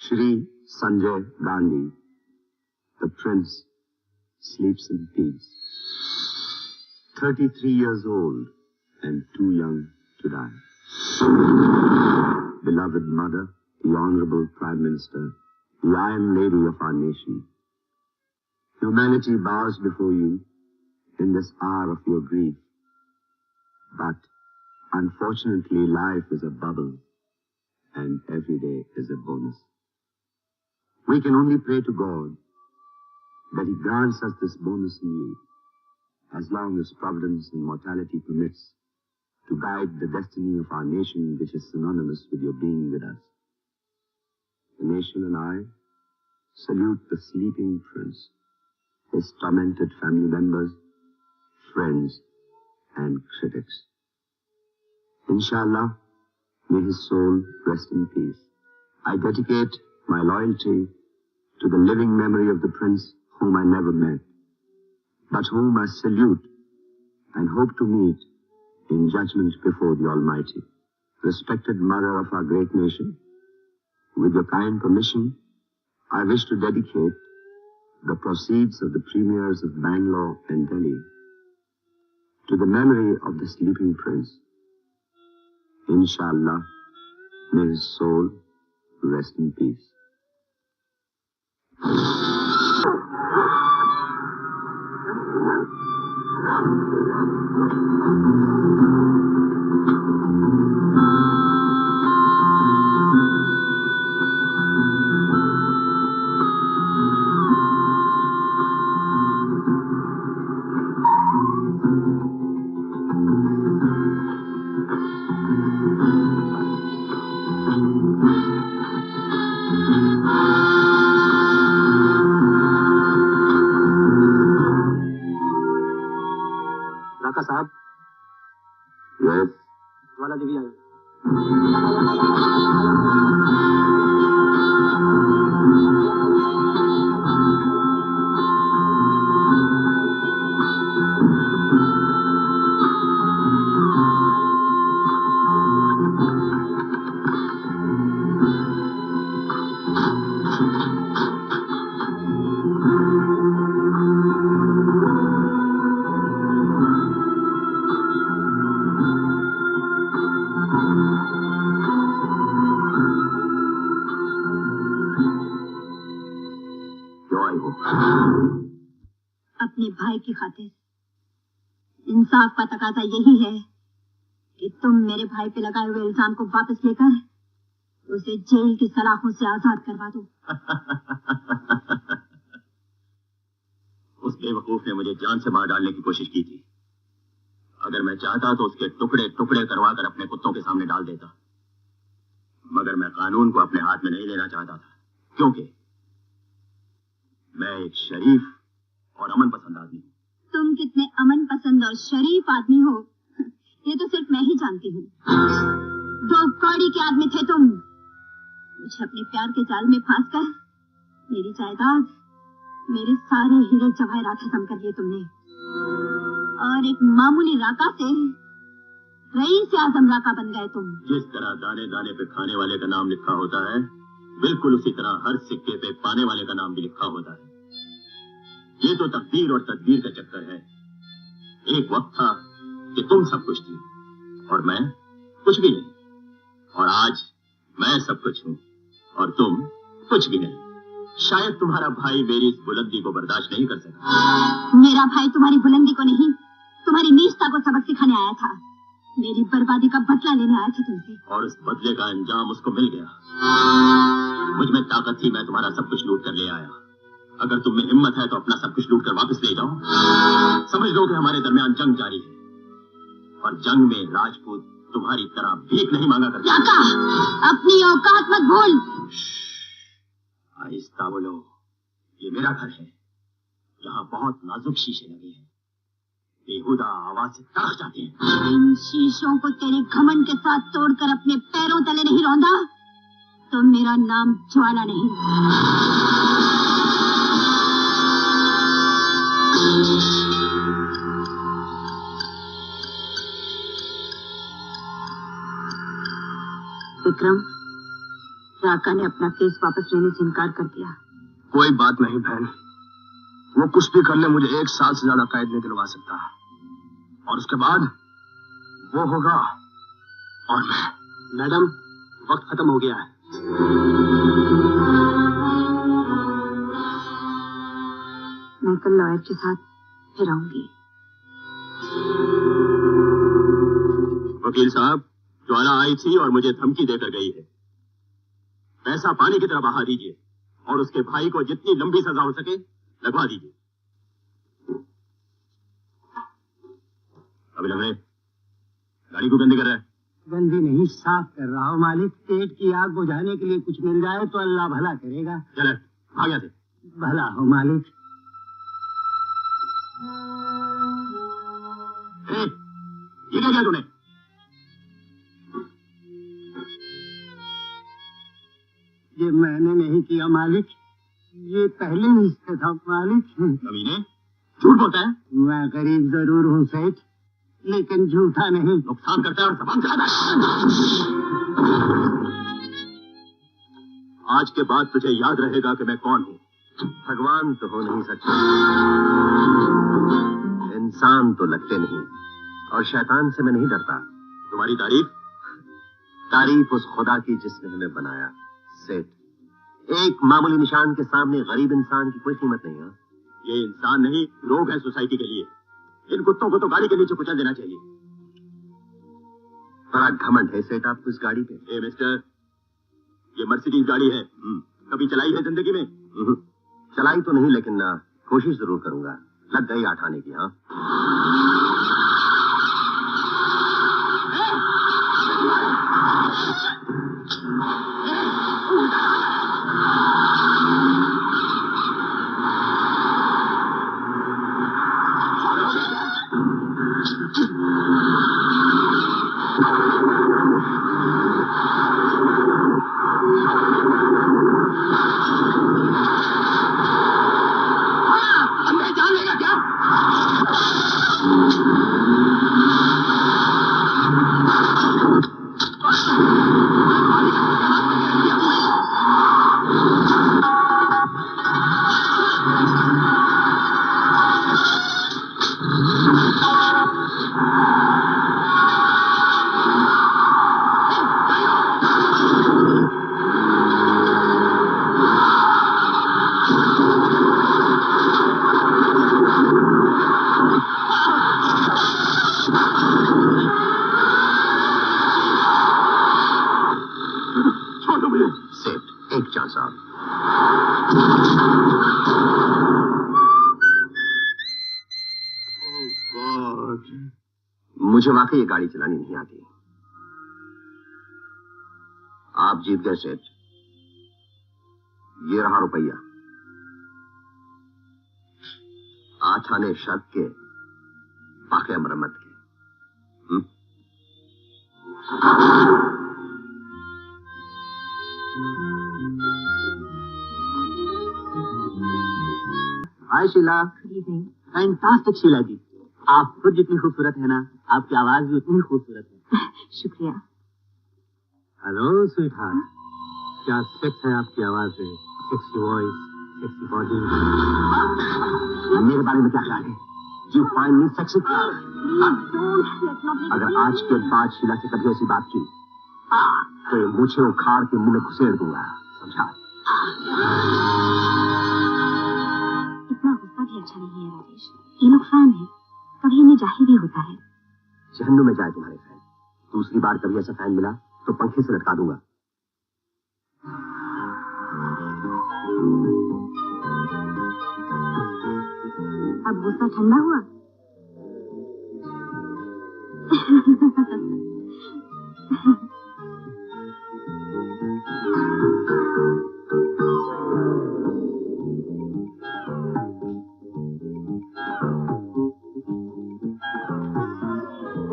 Shri Sanjay Gandhi, the prince, sleeps in peace. 33 years old and too young to die. Beloved mother, the honorable Prime Minister, the Iron Lady of our nation, humanity bows before you in this hour of your grief. But unfortunately, life is a bubble and every day is a bonus. We can only pray to God that He grants us this bonus in you, as long as providence and mortality permits, to guide the destiny of our nation, which is synonymous with your being with us. The nation and I salute the sleeping prince, his tormented family members, friends, and critics. Inshallah, may his soul rest in peace. I dedicate my loyalty to the living memory of the prince whom I never met, but whom I salute and hope to meet in judgment before the Almighty. Respected mother of our great nation, with your kind permission, I wish to dedicate the proceeds of the premiers of Bangalore and Delhi to the memory of the sleeping prince. Inshallah, may his soul rest in peace. Raka Sahab? Yes? Wala Devi aayi. अपने भाई की खातिर इंसाफ का तकाजा यही है कि तुम मेरे भाई पे लगाए हुए इल्जाम को वापस लेकर उसे जेल की सलाखों से आजाद करवा दो। उस बेवकूफ ने मुझे जान से मार डालने की कोशिश की थी। अगर मैं चाहता तो उसके टुकड़े टुकड़े करवा कर अपने कुत्तों के सामने डाल देता, मगर मैं कानून को अपने हाथ में नहीं लेना चाहता था, क्योंकि मैं एक शरीफ और अमन पसंद आदमी हूँ। तुम कितने अमन पसंद और शरीफ आदमी हो, ये तो सिर्फ मैं ही जानती हूँ। दो कौड़ी के आदमी थे तुम। मुझे अपने प्यार के जाल में फांस कर मेरी जायदाद, मेरे सारे हीरे जवाहरात खत्म कर दिए तुमने, और एक मामूली राका से रईस आजम राका बन गए तुम। जिस तरह दाने दाने पे खाने वाले का नाम लिखा होता है, बिल्कुल उसी तरह हर सिक्के पे पाने वाले का नाम भी लिखा होता है। ये तो तकदीर और तदबीर का चक्कर है। एक वक्त था कि तुम सब कुछ थी और मैं कुछ भी नहीं, और आज मैं सब कुछ हूँ और तुम कुछ भी नहीं। शायद तुम्हारा भाई मेरी इस बुलंदी को बर्दाश्त नहीं कर सका। मेरा भाई तुम्हारी बुलंदी को नहीं, तुम्हारी नीचता को सबक सिखाने आया था। मेरी बर्बादी का बदला लेने आया था तुमसे, और उस बदले का अंजाम उसको मिल गया। मुझ में ताकत थी, मैं तुम्हारा सब कुछ लूट कर ले आया। अगर तुम में हिम्मत है तो अपना सब कुछ लूट कर वापस ले जाओ। समझ लो कि हमारे दरमियान जंग जारी है, और जंग में राजपूत तुम्हारी तरह भीख नहीं मांगा करते। अपनी औकात मत भूल। आहिस्ता बोलो, ये मेरा घर है, यहाँ बहुत नाजुक शीशे लगे हैं, बेहुदा आवाज से तड़क जाते हैं। इन शीशों को तेरे घमंड के साथ तोड़कर अपने पैरों तले नहीं रौंदा तो मेरा नाम ज्वाला नहीं। विक्रम, राका ने अपना केस वापस लेने से इनकार कर दिया। कोई बात नहीं बहन, वो कुछ भी कर ले, मुझे 1 साल से ज्यादा कैद नहीं दिलवा सकता। और उसके बाद वो होगा और मैं। मैडम, वक्त खत्म हो गया है। मैं कल लॉयर के साथ फिर आऊंगी। वकील साहब, ज्वाला आई थी और मुझे धमकी देकर गई है। पैसा पानी की तरह बहा दीजिए और उसके भाई को जितनी लंबी सजा हो सके लगवा दीजिए। अभी लग रहे गाड़ी को गंदी कर रहा है। गंदी नहीं, साफ कर रहा हूँ मालिक। पेट की आग बुझाने के लिए कुछ मिल जाए तो अल्लाह भला करेगा। चल भाग यहाँ से। भला हो मालिक। ये क्या किया तूने? ये मैंने नहीं किया मालिक, ये पहले ही से था मालिक। कमीने, झूठ बोलता है। मैं गरीब जरूर हूँ सेठ, लेकिन झूठा नहीं। नुकसान करता है और जबान चलाता है। आज के बाद तुझे याद रहेगा कि मैं कौन हूँ। भगवान तो हो नहीं सकते, इंसान तो लगते नहीं, और शैतान से मैं नहीं डरता। तुम्हारी तारीफ उस खुदा की जिसने हमें बनाया। सेठ, एक मामूली निशान के सामने गरीब इंसान की कोई कीमत नहीं है। ये इंसान नहीं, लोग हैं सोसाइटी के लिए। इन कुत्तों को तो गाड़ी के नीचे कुचल देना चाहिए। बड़ा घमंड है सेठ आपको इस गाड़ी पे। ए मिस्टर, ये मर्सिडीज गाड़ी है। कभी चलाई है जिंदगी में? चलाई तो नहीं, लेकिन कोशिश जरूर करूंगा। लग गई आठाने की। हाँ, मुझे वाकई ये गाड़ी चलानी नहीं आती। आप जीत गए सेठ। ये रहा रुपया। आठाने शर्त के, बाकी मरम्मत के। हाय शीला। फैंटास्टिक शीला जी, आप खुद जितनी खूबसूरत है ना, आपकी आवाज भी उतनी खूबसूरत है। शुक्रिया। हेलो स्वीट हार्ट, क्या सेक्स है आपकी आवाज में। Sexy voice, sexy body. मेरे बारे में क्या ख्याल है? You find me sexy? अगर आज के बाद शीला से कभी ऐसी बात की तो ये मुझे उखाड़ के मुंह में घुसेड़ दूंगा, समझा? इतना गुस्सा भी अच्छा नहीं है राजेश। ये लोग फैन है, कभी इन्हें जाहिर भी होता है। जहन्नुम में जाए तुम्हारे फैन। दूसरी बार कभी ऐसा फैन मिला तो पंखे से लटका दूंगा। अब गुस्सा ठंडा हुआ?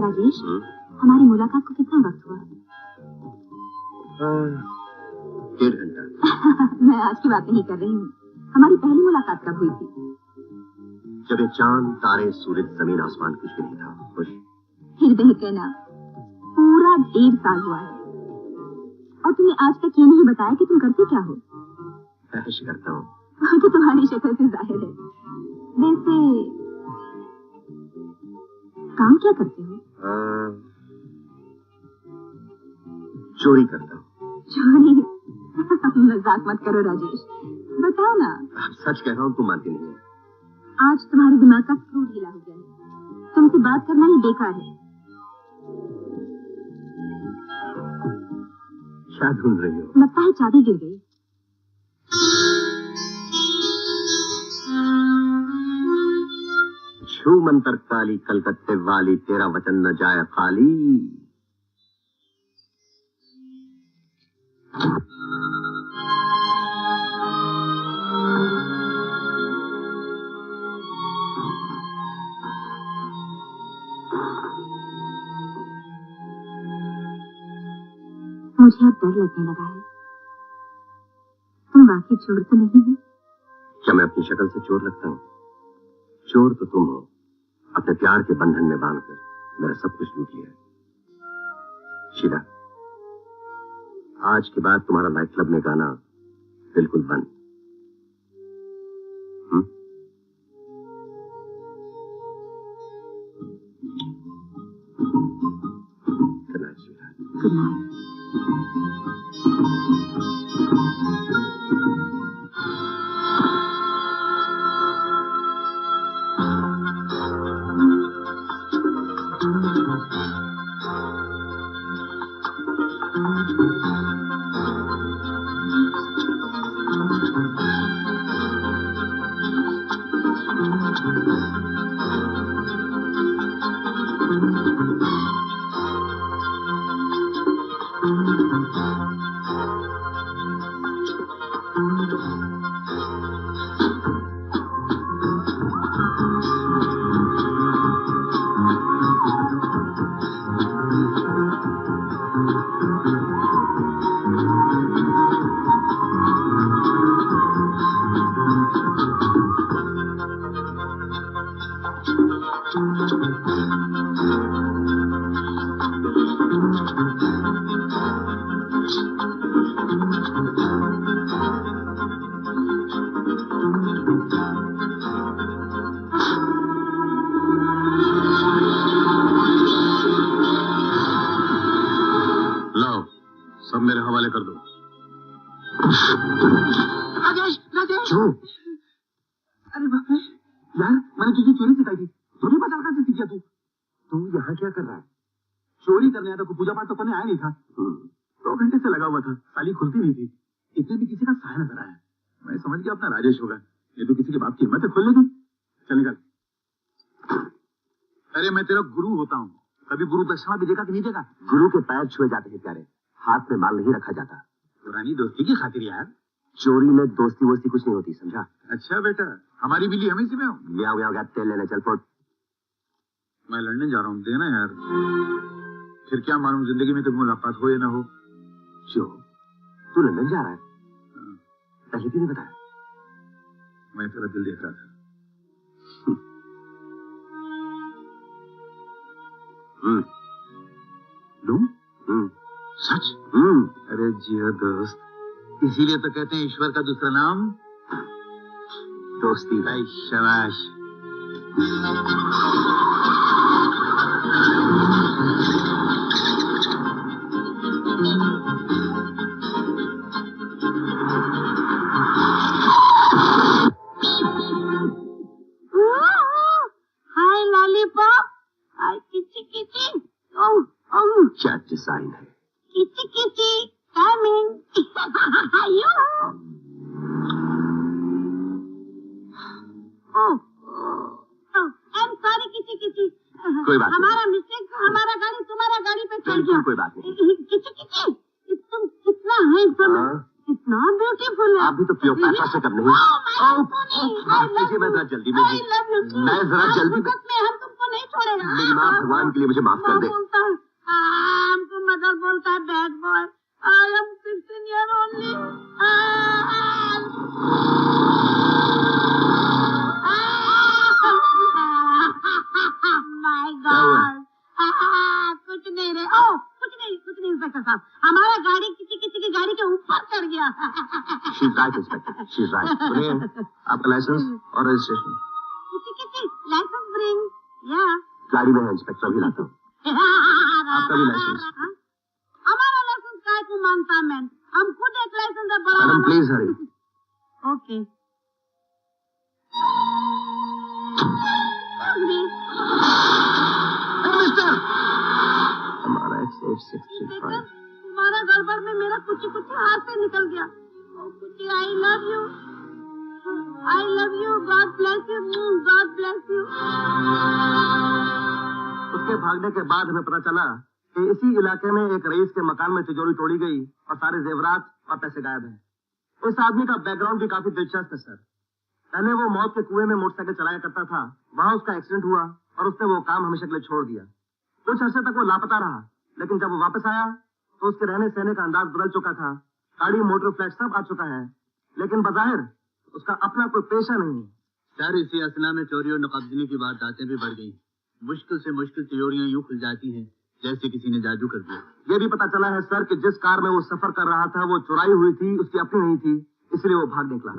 राजेश, हमारी मुलाकात को कितना वक्त हुआ? 1.5 घंटा। मैं आज की बात नहीं कर रही हूँ। हमारी पहली मुलाकात कब हुई थी? जब ये चांद, तारे, सूरज, जमीन, आसमान कुछ भी नहीं था। खुश। फिर देख ना, पूरा 1.5 साल हुआ है। और तुमने आज तक ये नहीं बताया कि तुम करते क्या हो? ऐश करता हूँ। तो तुम्हारी शक्ल से जाहिर है। वैसे काम क्या करते हो? चोरी करता हूँ। चोरी? मजाक मत करो राजेश, बताओ ना। सच कह रहा हूँ, तुम मानती नहीं हो। आज तुम्हारे दिमाग का स्क्रू ढीला हो गया है, तुमसे बात करना ही बेकार है। क्या ढूंढ रही हो? लगता है चाबी गिर गई। छू मंतर काली कलकत्ते वाली, तेरा वचन न जाए खाली। मुझे अब डर लगने लगा है। तुम वाकई चोर तो नहीं हो? क्या मैं अपनी शक्ल से चोर लगता हूँ? चोर तो तुम हो, अपने प्यार के बंधन में बांधकर मेरा सब कुछ लूट लिया। शीला, आज के बाद तुम्हारा नाइट क्लब में गाना बिल्कुल बंद। Good night Sheela. Good night. सब मेरे हवाले कर दो। राजेश, राजेश! क्यों? अरे बाप रे, यार मैंने तुझे चोरी सिखाई थी, तू नहीं पता कैसे सीख गया तू? तू यहाँ क्या कर रहा है? चोरी करने आया था, कोई पूजा पाठ तो करने आया नहीं था। 2 घंटे से लगा हुआ था, साली खुलती नहीं थी। इतने में किसी का साया नजर आया, मैं समझ गया अपना राजेश होगा। ये तो किसी के बाप की हिम्मत है खोलने की। चल निकल। अरे मैं तेरा गुरु होता हूँ, कभी गुरु दक्षिणा भी देखा कि नहीं देखा? गुरु के पैर छुए जाते हैं प्यारे, हाथ में माल नहीं रखा जाता। पुरानी दोस्ती की खातिर यार। चोरी में दोस्ती वोस्ती कुछ नहीं होती, समझा? अच्छा बेटा, हमारी बिल्ली हमें में हो। म्याऊ म्याऊ का तेल लेने चल पड़। मैं लंदन जा रहा हूँ, देना यार। फिर क्या मालूम जिंदगी में कभी मुलाकात हो या ना हो। क्यों? तू लंदन जा रहा है? पहले क्यों नहीं बताया? मैं तेरा दिल देख रहा था। लूं? सच? अरे जियो दोस्त, इसीलिए तो कहते हैं ईश्वर का दूसरा नाम दोस्ती। भाई शाबाश। हाय लॉलीपॉप, हाय किची किची। ओह ओह, क्या डिजाइन है? किची किची, coming. You. I am sorry किची किची। कोई बात नहीं। हमारा मिस्टेक, हमारा गाड़ी तुम्हारा गाड़ी पे चढ़ गया। कोई बात नहीं। किची किची, तुम कितना हैंडसम, कितना ब्यूटीफुल है। आप भी तो क्लियोपैट्रा से कम नहीं। मुझे मैं जरा जल्दी में, मैं जरा जल्दी में। हम तुमको नहीं छोड़ेगा। मेरी माँ भगवान के लिए मुझे माफ कर दे। हमको मदर बोलता है bad boy. I am 16 year only. My God. कुछ नहीं रे। ओ कुछ नहीं इंस्पेक्टर साहब, हमारा गाड़ी किसी गाड़ी के ऊपर चढ़ गया। She's right, inspector, she's right. सुनिए, आपका लाइसेंस और रजिस्ट्रेशन। किसी लाइसेंस ब्रिंग या गाड़ी में है इंस्पेक्टर, अभी लाता हूँ। आपका भी लाइसेंस। हमारा लाइसेंस काय को मांगता मैं? हम खुद एक लाइसेंस है बड़ा। Madam please Hari. Okay. Mister, हमारा X8635। तुम्हारा गड़बड़ में मेरा कुछ हाथ से निकल गया। कुछ I love you, God bless you. उसके भागने के बाद हमें पता चला कि इसी इलाके में एक रईस के मकान में तिजोरी तोड़ी गई और सारे जेवरात और पैसे गायब हैं। इस आदमी का बैकग्राउंड भी काफी दिलचस्प है सर। पहले वो मौत के कुएं में मोटरसाइकिल चलाया करता था, वहाँ उसका एक्सीडेंट हुआ और उसने वो काम हमेशा के लिए छोड़ दिया। कुछ अर्से तक वो लापता रहा, लेकिन जब वो वापस आया तो उसके रहने सहने का अंदाज बदल चुका था। गाड़ी, मोटर, फ्लैट सब आ चुका है, लेकिन बजाहिर उसका अपना कोई पेशा नहीं है। सर, इसी असना में चोरी और नकाबजनी की बातें भी बढ़ गई। मुश्किल से मुश्किल तिजोरियां यूं खुल जाती हैं जैसे किसी ने जादू कर दिया। ये भी पता चला है सर कि जिस कार में वो सफर कर रहा था वो चुराई हुई थी, उसकी अपनी नहीं थी, इसलिए वो भाग निकला।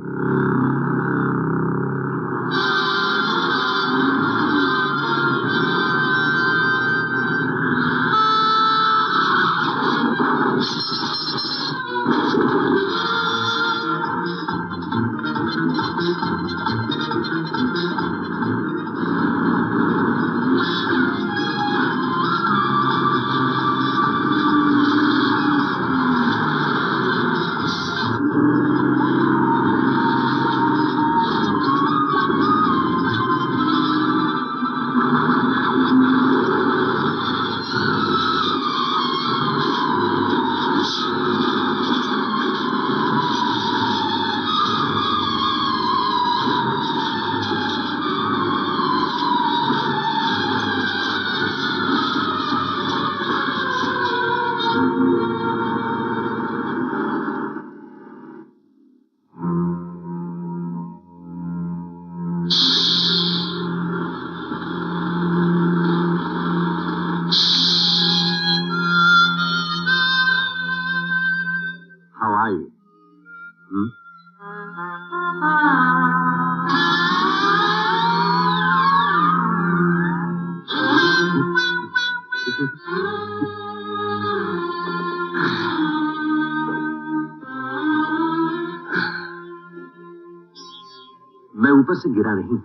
मैं ऊपर से गिरा नहीं,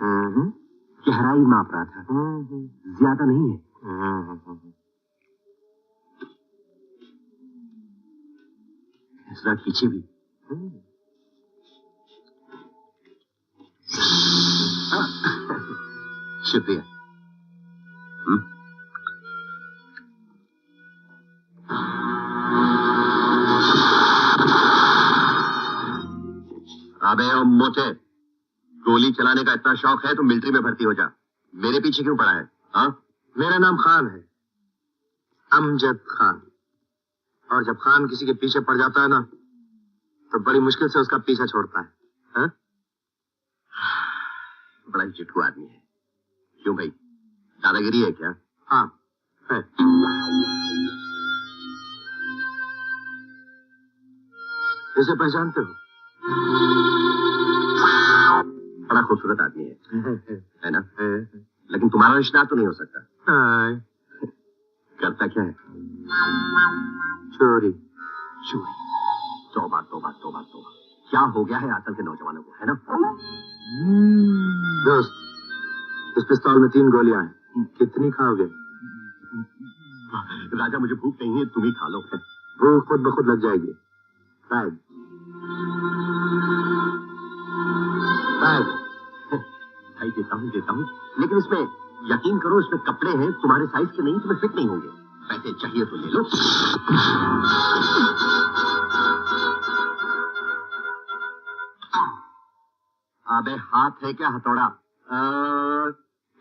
गहराई माप रहा था, ज्यादा नहीं है। जरा पीछे भी। शुक्रिया। अबे ओ मोटे, गोली चलाने का इतना शौक है तो मिलिट्री में भर्ती हो जा। मेरे पीछे क्यों पड़ा है? हाँ, मेरा नाम खान है, अमजद खान। और जब खान किसी के पीछे पड़ जाता है ना, तो बड़ी मुश्किल से उसका पीछा छोड़ता है। हाँ? बड़ा ही चिट्ठू आदमी है। क्यों भाई, दादागिरी है क्या? हाँ है। इसे पहचानते हो? बड़ा खूबसूरत आदमी है ना? लेकिन तुम्हारा रिश्ता तो नहीं हो सकता। करता क्या है? चोरी। चोरी। तौबा तौबा तौबा तौबा। क्या हो गया है आजकल के नौजवानों को, है ना? दोस्त, इस पिस्तौल में 3 गोलियां हैं, कितनी खाओगे? राजा, मुझे भूख नहीं है, तुम ही खा लो। भूख खुद ब खुद लग जाएगी। बैग भाई, देता हूँ, लेकिन इसमें यकीन करो, इसमें कपड़े हैं तुम्हारे साइज के नहीं, तुम्हें फिट नहीं होंगे। पैसे चाहिए तो ले लो। अबे हाथ है क्या हथौड़ा?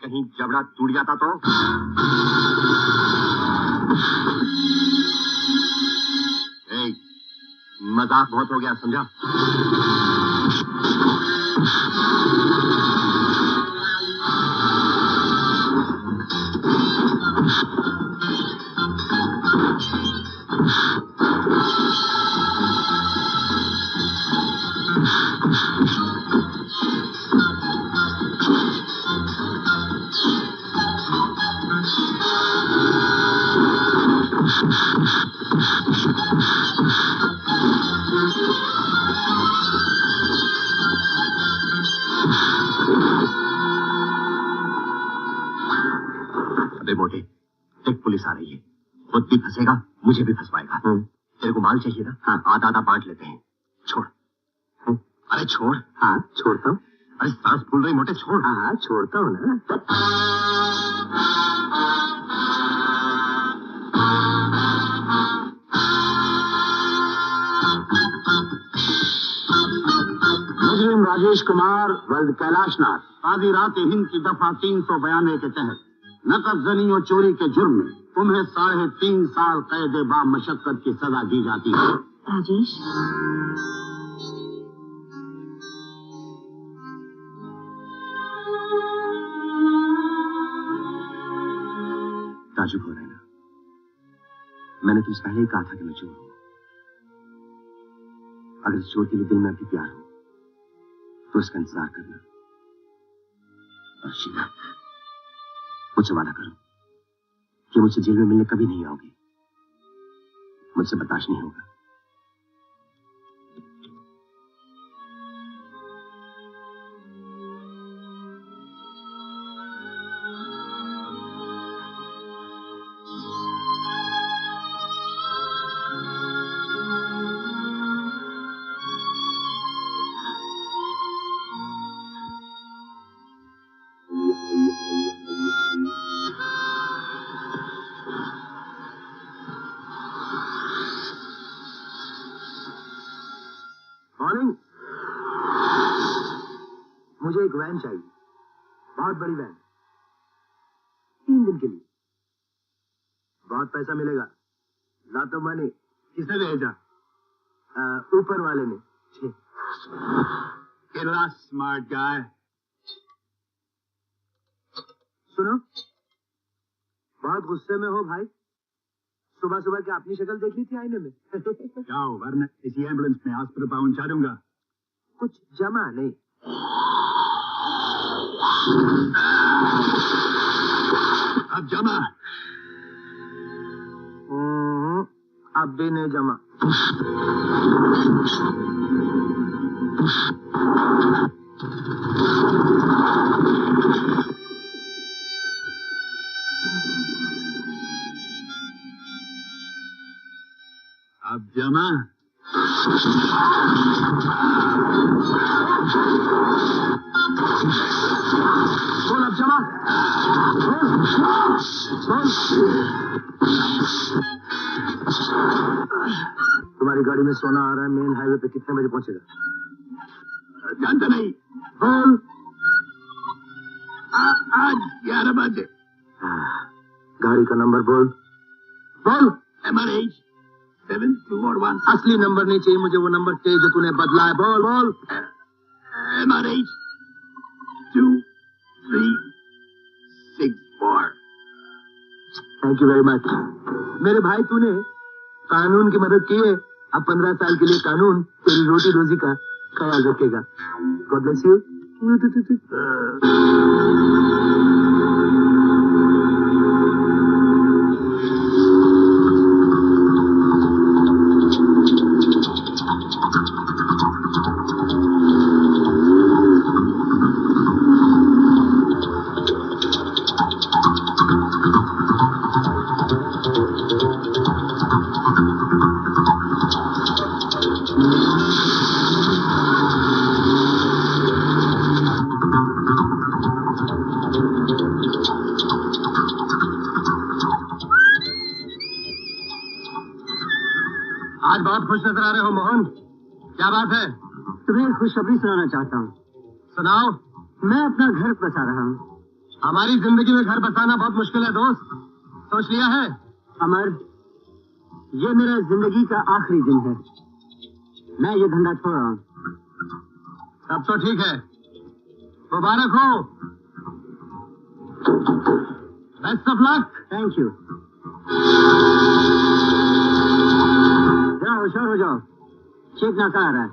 कहीं जबड़ा टूट जाता तो? मजाक बहुत हो गया, समझा? मुझे भी फंसवाएगा। तेरे को माल चाहिए ना? हाँ, आधा आधा बांट लेते हैं। छोड़। अरे छोड़। हाँ छोड़ता हूँ। अरे सांस फूल रही मोटे, छोड़। हाँ छोड़ता हूँ ना। मुजरिम राजेश कुमार वर्द कैलाशनाथ आधी रात हिंद की दफा 392 के तहत नकद जनी और चोरी के जुर्म में तुम्हें 3.5 साल कैद बा मशक्कत की सजा दी जाती है। राजेश, ताजुब हो रहा है ना? मैंने तुमसे पहले ही कहा था कि मैं चोर हूं। अगर इस चोर के लिए दिल में अभी प्यार हो तो इसका इंतजार करना। और शीला, मुझसे वादा करो कि मुझसे जेल में मिलने कभी नहीं आओगे। मुझसे बर्दाश्त नहीं होगा। मुझे एक वैन चाहिए, बहुत बड़ी वैन, 3 दिन के लिए। बहुत पैसा मिलेगा। ला तो मनी। किसने भेजा? ऊपर वाले ने। कितना स्मार्ट गाय। सुनो, बहुत गुस्से में हो भाई? सुबह सुबह क्या अपनी शक्ल देख ली थी आईने में? जाओ वरना इसी एम्बुलेंस में हॉस्पिटल पहुंचा दूंगा। कुछ जमा नहीं। अब जमा। अब भी नहीं जमा। अब जमा। बोल अब जमा। तुम्हारी गाड़ी में सोना आ रहा है। मेन हाईवे पे कितने बजे पहुंचेगा? जानता नहीं। बोल। आज 11 बजे। गाड़ी का नंबर बोल। बोल। MRH 7241। असली नंबर नहीं चाहिए मुझे, वो नंबर चाहिए जो तूने बदला है। बोल बोल। MRH 2364। Thank you very much मेरे भाई। तूने कानून की मदद की है। अब 15 साल के लिए कानून तेरी रोटी रोजी का ख्याल रखेगा। God bless you. आज बहुत खुश नजर आ रहे हो मोहन, क्या बात है? तुम्हें खुशखबरी सुनाना चाहता हूँ। सुनाओ। मैं अपना घर बसा रहा हूँ। हमारी जिंदगी में घर बसाना बहुत मुश्किल है दोस्त, सोच लिया है? अमर, ये मेरा जिंदगी का आखिरी दिन है। मैं ये धंधा छोड़ रहा हूँ। तब तो ठीक है, मुबारक हो। Best of luck. Thank you. जरा होशियार हो जाओ, चेक नाका आ रहा है।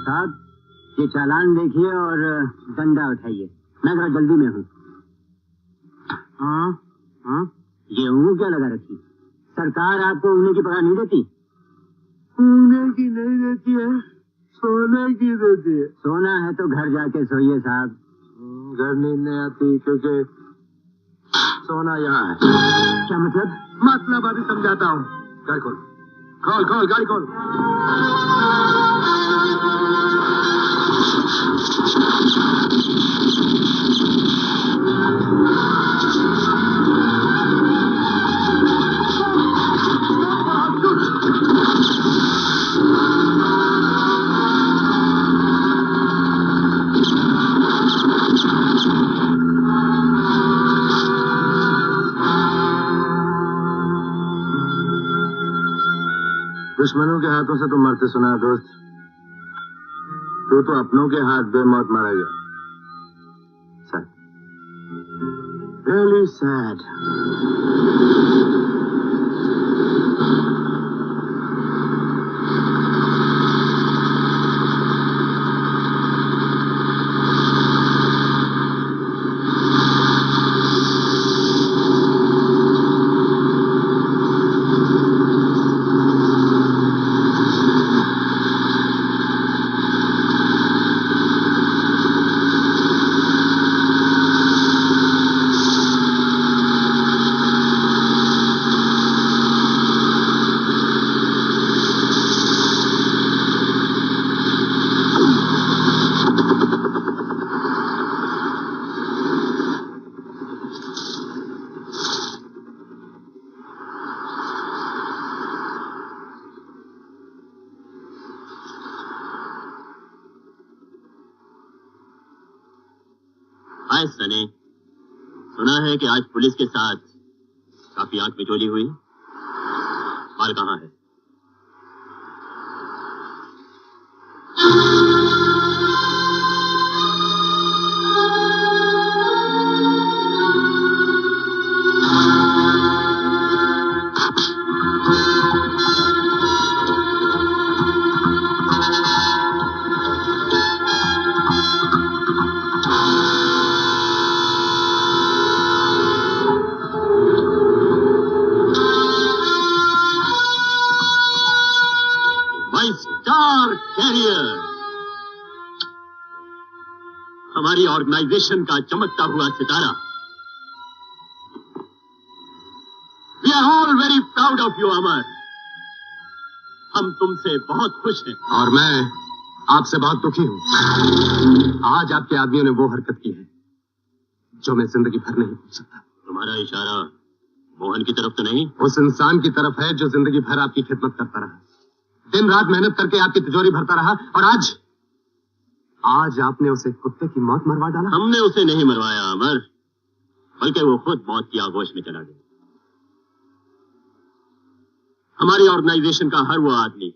साहब, ये चालान देखिए और डंडा उठाइए। मैं जरा जल्दी में हूँ। हाँ हाँ, ये ऊँग क्या लगा रखी? सरकार आपको ऊँगने की पगार नहीं देती? ऊँगने की नहीं देती है, सोने की देती है। सोना है तो घर जाके सोइए साहब। घर नींद नहीं आती क्योंकि सोना यहाँ है। क्या मतलब? मतलब अभी समझाता हूँ। गाड़ी खोल, खोल खोल गाड़ी खोल। दुश्मनों के हाथों से तो मरते सुना है दोस्त, तू तो अपनों के हाथ बेमौत मारा गया। Sad, really sad. Hi Sunny, सुना है कि आज पुलिस के साथ काफी आंख मिचोली हुई। माल कहाँ है? हमारी ऑर्गेनाइजेशन का चमकता हुआ सितारा। We are all very proud of you Amar. हम तुमसे बहुत खुश हैं। और मैं आपसे बहुत दुखी हूं। आज आपके आदमियों ने वो हरकत की है जो मैं जिंदगी भर नहीं भूल सकता। तुम्हारा इशारा मोहन की तरफ तो नहीं? उस इंसान की तरफ है जो जिंदगी भर आपकी खिदमत करता रहा, दिन रात मेहनत करके आपकी तिजोरी भरता रहा, और आज आपने उसे कुत्ते की मौत मरवा डाला। हमने उसे नहीं मरवाया अमर, बल्कि वो खुद मौत की आगोश में चला गया। हमारी ऑर्गेनाइजेशन का हर वो आदमी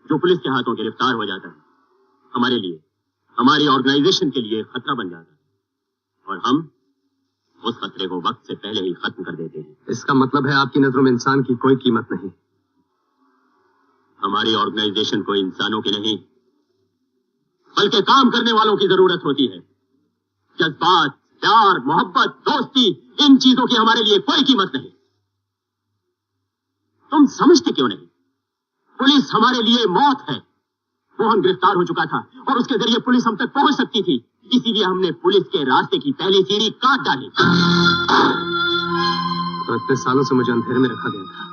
जो पुलिस के हाथों गिरफ्तार हो जाता है, हमारे लिए, हमारी ऑर्गेनाइजेशन के लिए खतरा बन जाता है, और हम उस खतरे को वक्त से पहले ही खत्म कर देते हैं। इसका मतलब है आपकी नजरों में इंसान की कोई कीमत नहीं। हमारी ऑर्गेनाइजेशन को इंसानों की नहीं, बल्कि काम करने वालों की जरूरत होती है। जज्बात, प्यार, मोहब्बत, दोस्ती, इन चीजों की हमारे लिए कोई कीमत नहीं। तुम समझते क्यों नहीं? पुलिस हमारे लिए मौत है। मोहन गिरफ्तार हो चुका था और उसके जरिए पुलिस हम तक पहुंच सकती थी, इसीलिए हमने पुलिस के रास्ते की पहली सीढ़ी काट डाली। तो इतने सालों से मुझे अंधेरे में रखा गया था।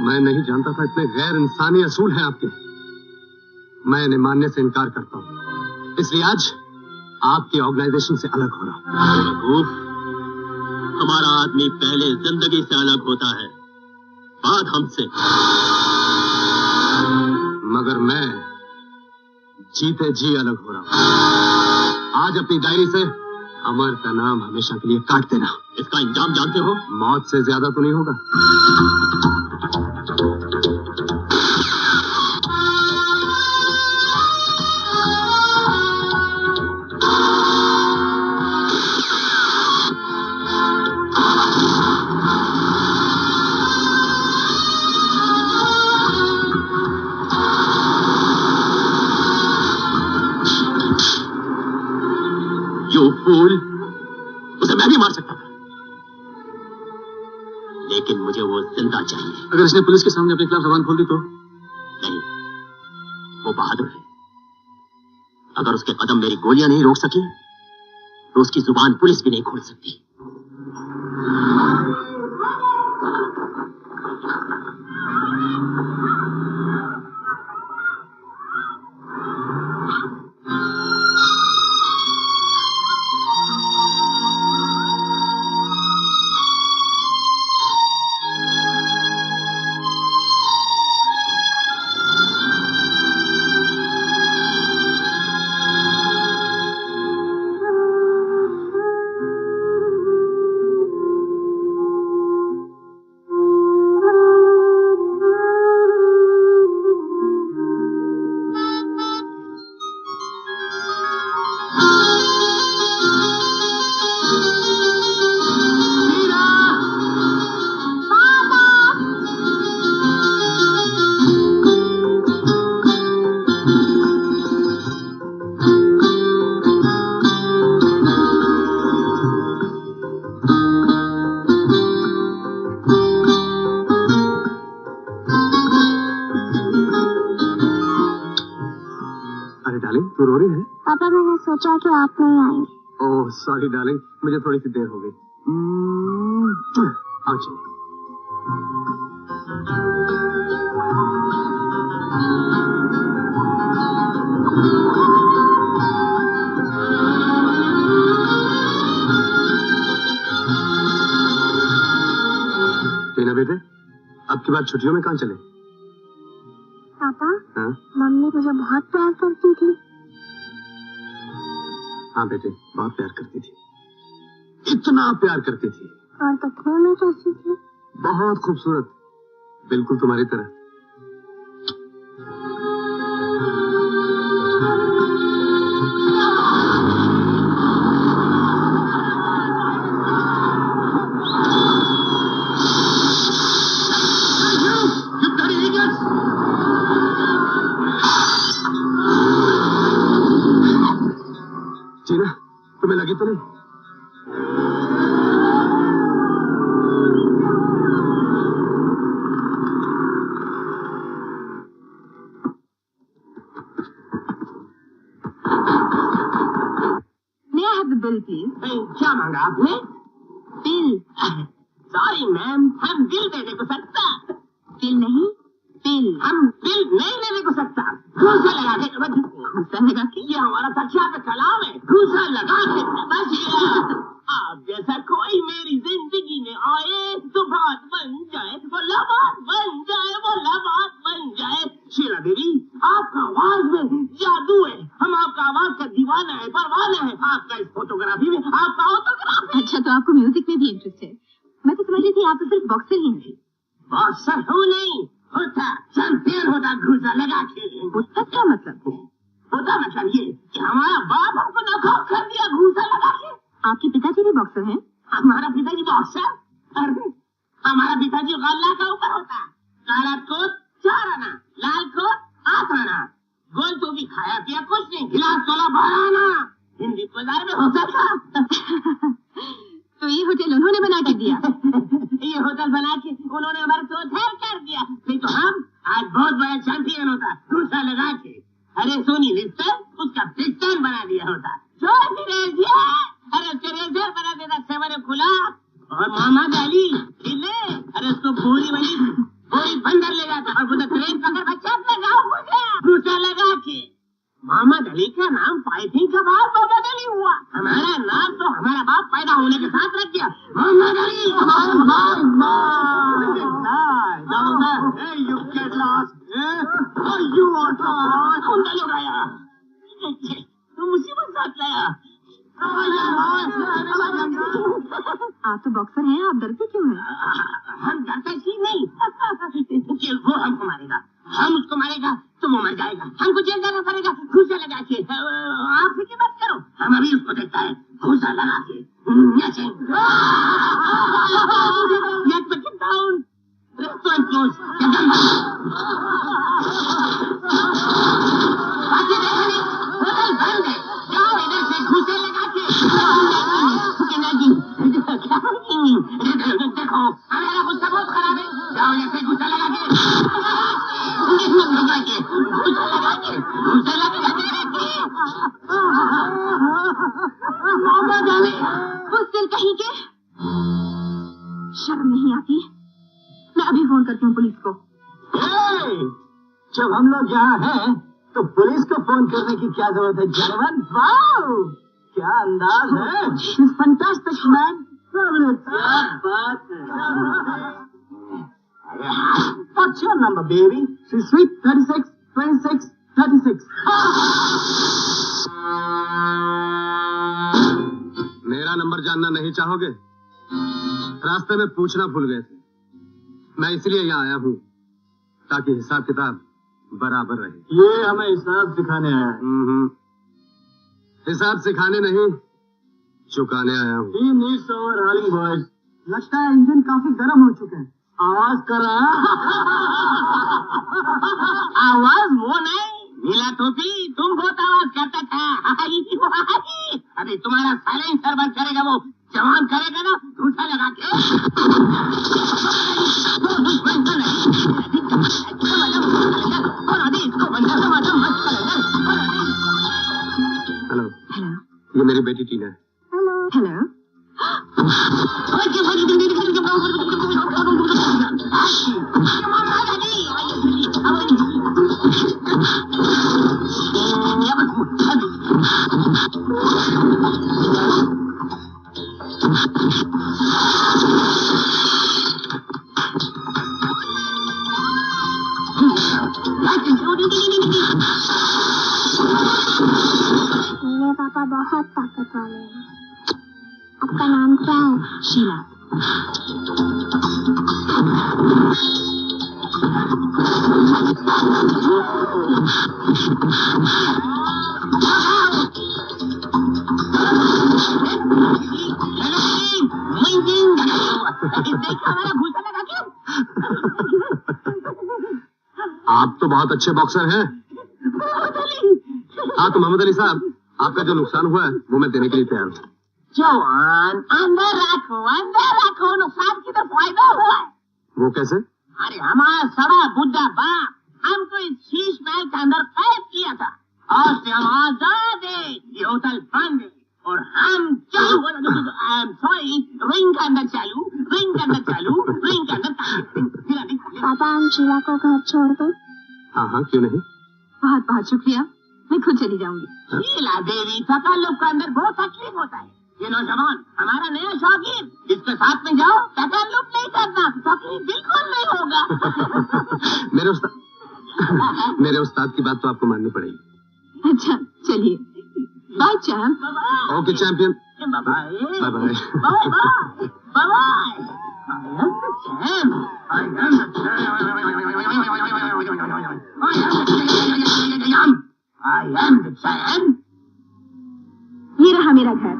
मैं नहीं जानता था इतने गैर इंसानी असूल हैं आपके। मैं इन्हें मानने से इनकार करता हूं, इसलिए आज आपकी ऑर्गेनाइजेशन से अलग हो रहा हूं। हमारा आदमी पहले जिंदगी से अलग होता है, बाद हमसे। मगर मैं जीते जी अलग हो रहा हूं। आज अपनी डायरी से अमर का नाम हमेशा के लिए काट देना। इसका इंजाम जानते हो? मौत से ज्यादा तो नहीं होगा। फूल, उसे मैं भी मार सकता था, लेकिन मुझे वो जिंदा चाहिए। अगर इसने पुलिस के सामने अपने खिलाफ जबान खोल दी तो? नहीं, वो बहादुर है। अगर उसके कदम मेरी गोलियां नहीं रोक सकी, तो उसकी जुबान पुलिस भी नहीं खोल सकती। तू रो रही है? पापा मैंने सोचा कि आप नहीं आएंगे। ओह सॉरी डार्लिंग, मुझे थोड़ी सी देर हो गई। आओ चलिए। टीना बेटे, अब की बार छुट्टियों में कहाँ चले? पापा, हाँ? मम्मी मुझे बहुत प्यार करती थी। हाँ बेटे, बहुत प्यार करती थी, इतना प्यार करती थी। और दिखने में कैसी थी? बहुत खूबसूरत, बिल्कुल तुम्हारी तरह। टीना, तुम्हें लगी तो नहीं? Bill please. क्या मांगा आपने? बिल। सॉरी मैम, हम बिल देने को सकता। बिल नहीं, बिल। हम बिल नहीं देने को सकता। घूसा लगा के। घूसा लगा के? ये हमारा प्रख्यात कलाम है, घूसा लगा के। बस आप जैसा कोई मेरी जिंदगी में आए तो बात बन जाए, वो लबात बन जाए, वो लबात बन जाए। शीला देवी, आपका आवाज में जादू है। हम आपका आवाज का दीवाना है, परवाना है। आपका इस फोटोग्राफी में, आपका ऑटोग्राफ। अच्छा, तो आपको म्यूजिक में भी इंटरेस्ट है? मैं तो समझ रही थी आप तो सिर्फ बॉक्सर ही हैं। बॉक्सर हूँ नहीं, होता चैंपियन होता घूसा लगा के। उसका क्या मतलब? होता मतलब ये कि हमारा बाप हमको नॉकआउट कर दिया घूसा लगा के। आपके पिताजी भी बॉक्सर हैं? हमारा पिताजी बॉक्सर? अरे हमारा पिताजी गल्ला का ऊपर होता, काला कोट 4 आना, लाल कोट 8 आना, गोल तो भी खाया पिया कुछ नहीं, गिलास तोला 12 आना। हिंदी बाजार में होता था। तो ये होटल उन्होंने बना के दिया? ये होटल बना के उन्होंने हमारे को उधार कर दिया, नहीं तो हम आज बहुत बड़ा चैंपियन होता घूसा लगा के। अरे सोनी लिस्टर उसका पिस्टन बना दिया होता, जो अरे उसके रेजर बना देता, सेवन खुला। और मोहम्मद अली खिले, अरे उसको बोरी बंदर ले जाता और पूरा ट्रेन पकड़ बच्चा अपने गाँव को गया घूसा लगा के। मोहम्मद अली का नाम फाइटिंग के बाद मोहम्मद अली हुआ। हमारा नाम तो हमारा बाप पैदा होने के साथ रख दिया, Mohammad Ali. You get lost. You are कुंडली उड़ाया, मुसीबत साथ लाया। आप तो बॉक्सर हैं, आप डरते क्यों हैं? हम डरते ही नहीं कि वो हमको मारेगा, हम उसको मारेगा तो वो मर जाएगा, हमको जेल जाना पड़ेगा घूसा लगा के। आप फिक्र मत करो, हम अभी उसको देखता है घूसा लगा के। डाउन रेस्टोरेंट क्लोज, होटल बंद है, जाओ इधर से घूसे लगा के। देखो हमारा गुस्सा बहुत खराब है, जाओ यहाँ से घूसा लगा के। उस दिन कहीं के शर्म नहीं आती? मैं अभी फोन करती हूँ पुलिस को। जब हम लोग यहाँ हैं, तो पुलिस को फोन करने की क्या जरूरत है जनवन? वाओ, क्या अंदाज है! Fantastic man. क्या बात है! What's your number, baby? Sweet 36 26 36. मेरा नंबर जानना नहीं चाहोगे? रास्ते में पूछना भूल गए थे। मैं इसलिए यहाँ आया हूँ ताकि हिसाब किताब बराबर रहे। ये हमें हिसाब सिखाने आया है। हिसाब सिखाने नहीं, चुकाने आया हूँ। He needs overhauling, boys. लगता है इंजन काफी गर्म हो चुके हैं। आवाज करा। आवाज वो नहीं, नीला टोपी, तुम बहुत आवाज करता था। अरे तुम्हारा साइलेंसर बंद करेगा वो जवान करेगा ना, दूसरा लगा के। हेलो, ये मेरी बेटी टीना है। हेलो। मेरे पापा बहुत ताकत वाले हैं। आपका नाम क्या है? शीला। आप तो बहुत अच्छे बॉक्सर हैं। हाँ तो मोहम्मद अली साहब, आपका जो नुकसान हुआ है वो मैं देने के लिए तैयार हूँ। जवान अंदर रखो, नुकसान की तो फायदा हुआ है। वो कैसे? अरे हमारा सड़ा बुद्धा बाप हमको इस शीश महल के अंदर कैद किया था, और से हम आजाद है। ये होटल बंद है और हम चालू। आई एम सॉरी, रिंग के अंदर चालू, रिंग के अंदर चालू, रिंग के अंदर। पापा हम शीला को घर छोड़ दें? हाँ, क्यों नहीं। बहुत बहुत शुक्रिया, मैं खुद चली जाऊंगी। शीला देवी, तकल्लुफ के अंदर बहुत तकलीफ होता है। ये नौजवान हमारा नया शौकीन, इसके साथ में जाओ, तकल्लुफ नहीं करना, तकलीफ बिल्कुल नहीं होगा। मेरे उस्ताद की बात तो आपको माननी पड़ेगी। अच्छा चलिए, bye champ. Okay champion, bye bye. Bye bye. Bye bye. I am the champ. I am the champ. I am the champ. ये रहा मेरा घर।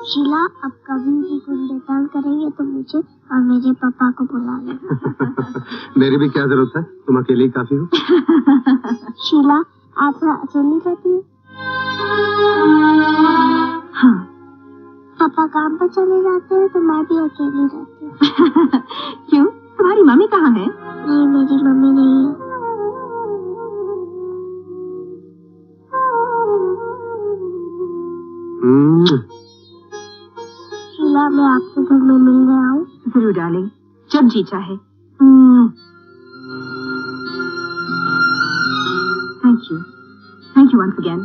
शीला, अब कभी भी गुंडेपन करेंगे तो मुझे और मेरे पापा को बुला लेना। मेरी भी क्या जरूरत है, तुम अकेले ही काफी हो। शीला, आप अकेली रहती है? हाँ। पापा काम पर चले जाते हैं तो मैं भी अकेली रहती हूँ। क्यों, तुम्हारी मम्मी कहाँ है? नहीं, मेरी मम्मी नहीं है। शीला, मैं आपके घर में मिलने आऊँ? जरूर डार्लिंग, जब जी चाहे। Thank you once again.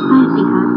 Bye, sweetheart.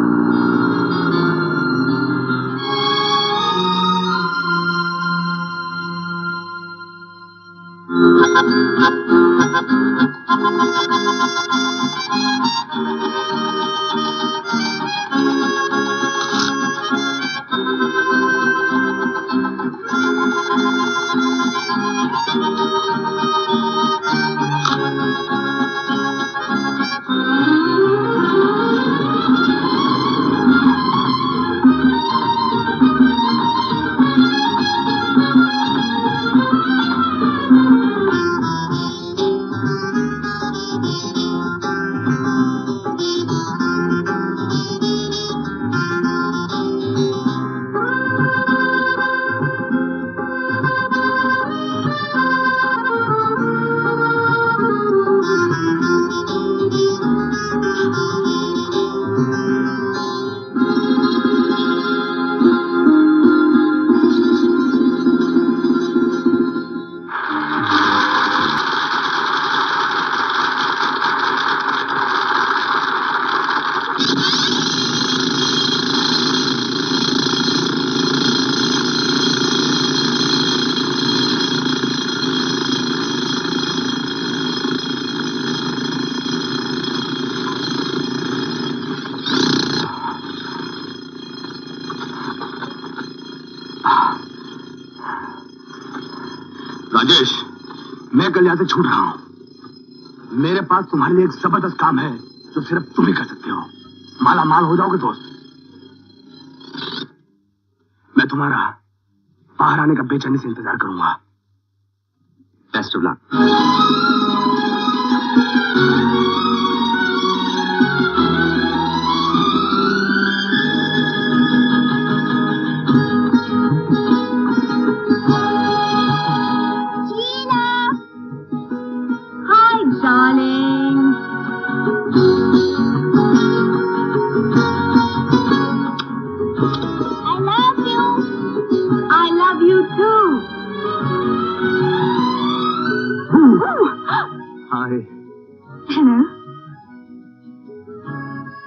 कल यहाँ से छूट रहा हूँ। मेरे पास तुम्हारे लिए एक जबरदस्त काम है जो सिर्फ तुम ही कर सकते हो। माला माल हो जाओगे दोस्त। मैं तुम्हारा बाहर आने का बेचैनी से इंतजार करूंगा। Best of luck.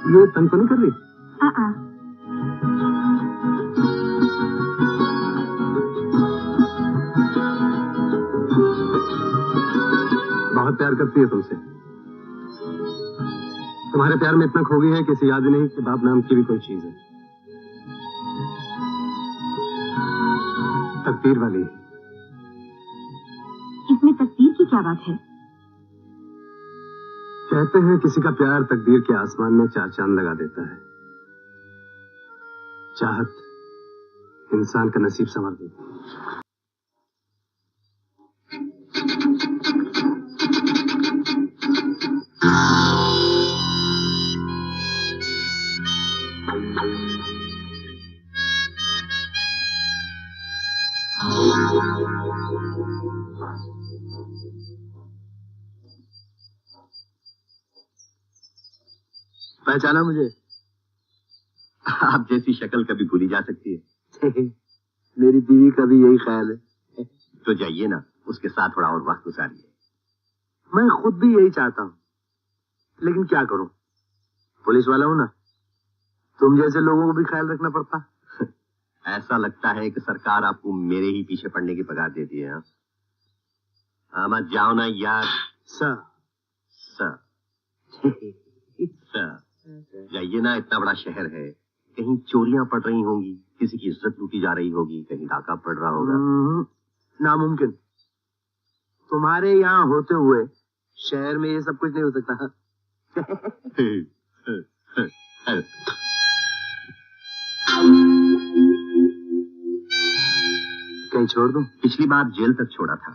ये तंग तो नहीं कर रही? बहुत प्यार करती है तुमसे। तुम्हारे प्यार में इतना खो गई है कि इसे याद ही नहीं कि बाप नाम की भी कोई चीज है। तकदीर वाली। इसमें तकदीर की क्या बात है? कहते हैं किसी का प्यार तकदीर के आसमान में चार चांद लगा देता है। चाहत इंसान का नसीब संवार देती है। पहचाना मुझे? आप जैसी शक्ल कभी भूली जा सकती है। मेरी बीवी का भी यही ख्याल है। तो जाइए ना, उसके साथ थोड़ा और वक्त गुजारिए। मैं खुद भी यही चाहता हूँ, लेकिन क्या करूं, पुलिस वाला हूं ना। तुम जैसे लोगों को भी ख्याल रखना पड़ता। ऐसा लगता है कि सरकार आपको मेरे ही पीछे पड़ने की पगार देती है। हाँ, मत जाओ ना यार। सर जाइए ना, इतना बड़ा शहर है, कहीं चोरियां पड़ रही होंगी, किसी की इज्जत लूटी जा रही होगी, कहीं डाका पड़ रहा होगा। नामुमकिन। तुम्हारे यहाँ होते हुए शहर में ये सब कुछ नहीं हो सकता। कहीं छोड़ दूं? पिछली बार जेल तक छोड़ा था,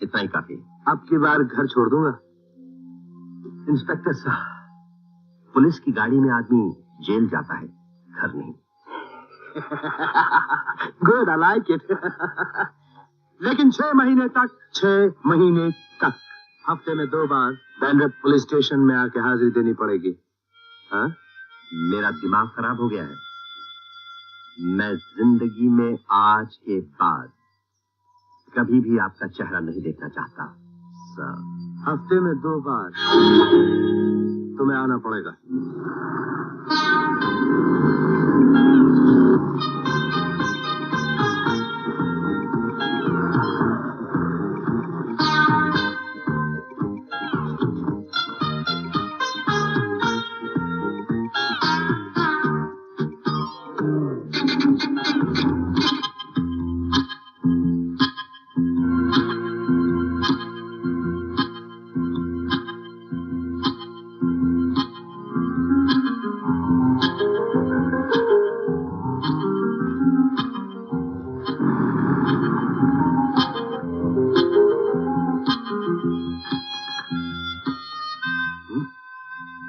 इतना ही काफी। अब की बार घर छोड़ दूंगा। इंस्पेक्टर साहब, पुलिस की गाड़ी में आदमी जेल जाता है, घर नहीं। Good, I like it. लेकिन 6 महीने तक हफ्ते में 2 बार बैंड्रा पुलिस स्टेशन में आके हाजिरी देनी पड़ेगी। हाँ? मेरा दिमाग खराब हो गया है। मैं जिंदगी में आज के बाद कभी भी आपका चेहरा नहीं देखना चाहता। सर, हफ्ते में 2 बार तुम्हें आना पड़ेगा।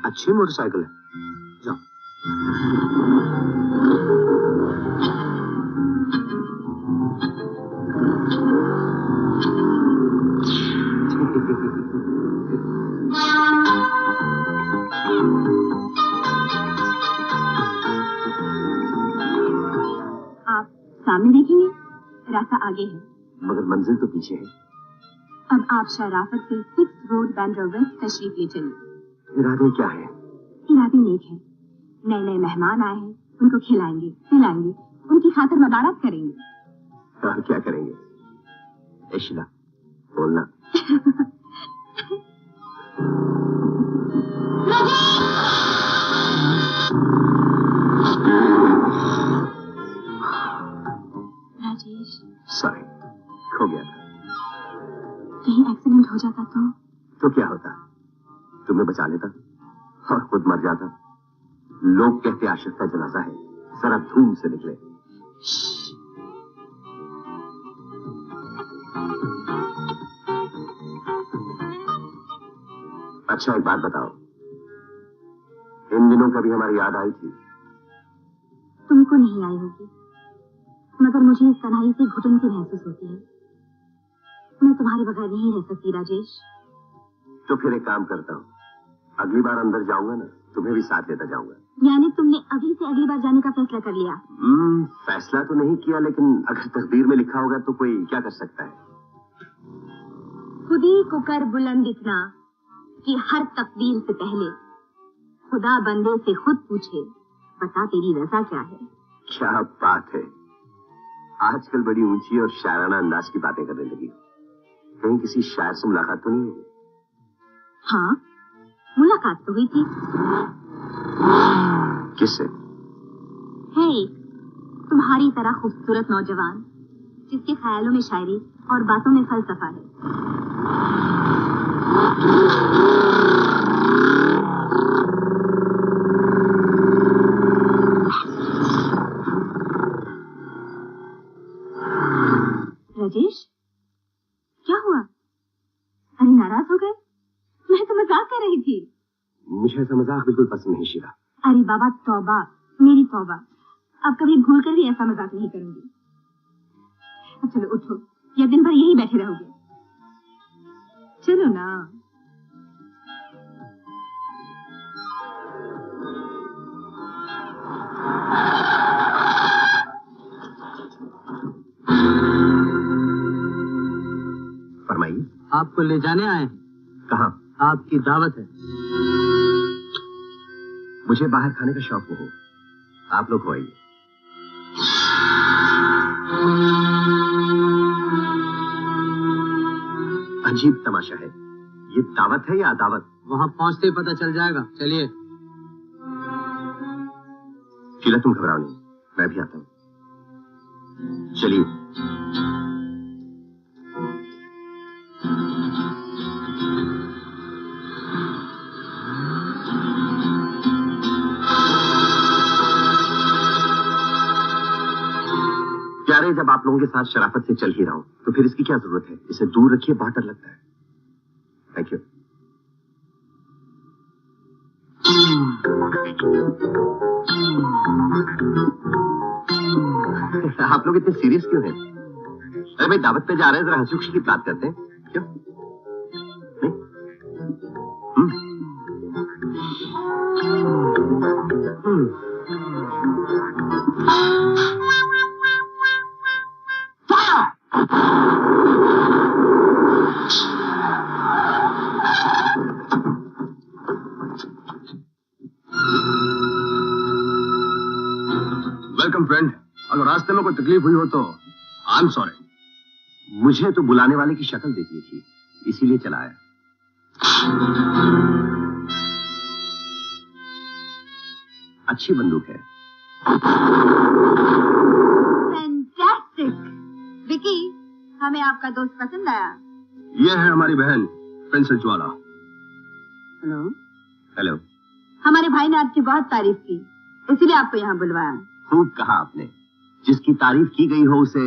अच्छी मोटरसाइकिल है, जाओ। आप सामने देखेंगे, रास्ता आगे है, मगर मंजिल तो पीछे है। अब आप शराफत से 6 रोड बैंड्रा वेस्ट तशरीफ ले चलिए। इरादे क्या है? इरादे नेक है। नए नए मेहमान आए हैं, उनको खिलाएंगे, पिलाएंगे, उनकी खातिर मदारत करेंगे। और क्या करेंगे? इशिला, बोलना। राजेश, सॉरी, खो गया था। कहीं एक्सीडेंट हो तुम्हें बचा लेता और खुद मर जाता। लोग कहते आशिक का जनाजा है, जरा धूम से निकले। अच्छा एक बात बताओ, इन दिनों कभी हमारी याद आई थी? तुमको नहीं आई होगी, मगर मुझे इस तन्हाई से घुटन सी महसूस होती है। मैं तुम्हारे बगैर नहीं रह सकती राजेश। तो फिर एक काम करता हूँ, अगली बार अंदर जाऊंगा ना, तुम्हें भी साथ लेता जाऊंगा। यानी तुमने अभी से अगली बार जाने का फैसला कर लिया? फैसला तो नहीं किया, लेकिन अगर तकदीर में लिखा होगा तो कोई क्या कर सकता है। खुदी को कर बुलंद इतना कि हर तकदीर से पहले खुदा बंदे से खुद पूछे, बता तेरी रजा क्या है। क्या बात है, आजकल बड़ी ऊंची और शायराना अंदाज की बातें करने लगी। कहीं किसी शायर से मुलाकात तो नहीं हुई? हाँ, मुलाकात तो हुई थी। किससे? है तुम्हारी तरह खूबसूरत नौजवान, जिसके ख्यालों में शायरी और बातों में फलसफा है। राजेश, क्या हुआ? अरे नाराज हो गए? मैं तो मजाक कर रही थी। मुझे ऐसा मजाक बिल्कुल पसंद नहीं शीला। अरे बाबा तौबा, मेरी तौबा, अब कभी भूल कर भी ऐसा मजाक नहीं करूंगी। अब चलो उठो, या दिन भर यहीं बैठे रहोगे? चलो ना। फरमाइए। आपको ले जाने आए हैं। कहाँ? आपकी दावत है। मुझे बाहर खाने का शौक नहीं, आप लोग आइए। अजीब तमाशा है, ये दावत है या अदावत? वहाँ पहुँचते ही पता चल जाएगा। चलिए। शीला तुम घबराओ नहीं, मैं भी आता हूँ। चलिए। प्यारे, जब आप लोगों के साथ शराफत से चल ही रहा हूं, तो फिर इसकी क्या जरूरत है? इसे दूर रखिए, बहुत डर लगता है। Thank you. आप लोग इतने सीरियस क्यों हैं? अरे भाई, दावत पे जा रहे हैं, जरा हंसी खुशी की बात करते हैं। क्यों नहीं? Welcome friend. अगर रास्ते में कोई तकलीफ हुई हो तो आई एम सॉरी। मुझे तो बुलाने वाले की शक्ल देखनी थी, इसीलिए चला आया। अच्छी बंदूक है। फैंटास्टिक। विकी, हमें आपका दोस्त पसंद आया। ये है हमारी बहन पेंसिल ज्वाला। हेलो। हेलो। हमारे भाई ने आपकी बहुत तारीफ की, इसीलिए आपको यहाँ बुलवाया। खूब कहा आपने। जिसकी तारीफ की गई हो उसे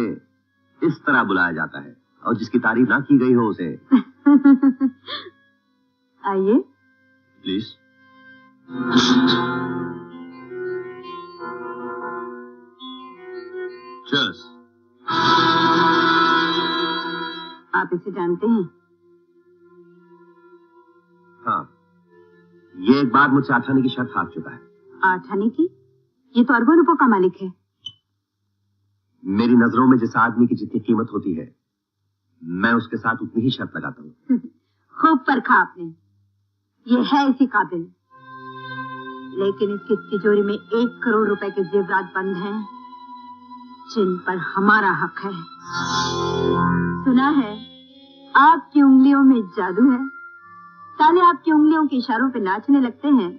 इस तरह बुलाया जाता है, और जिसकी तारीफ ना की गई हो उसे आइए प्लीज। चीयर्स। आप इसे जानते हैं? हाँ, ये एक बार मुझसे आठाने की शर्त हार चुका है। आठाने की? ये तो अरबों रुपयों का मालिक है। मेरी नजरों में जिस आदमी की जितनी कीमत होती है, मैं उसके साथ उतनी ही शर्त लगाता हूँ। खूब परखा आपने, ये है इसी काबिल। लेकिन इसकी तिजोरी में 1 करोड़ रुपए के जेवरात बंद हैं, जिन पर हमारा हक है। सुना है आपकी उंगलियों में जादू है। ताले आपकी उंगलियों के इशारों पे नाचने लगते हैं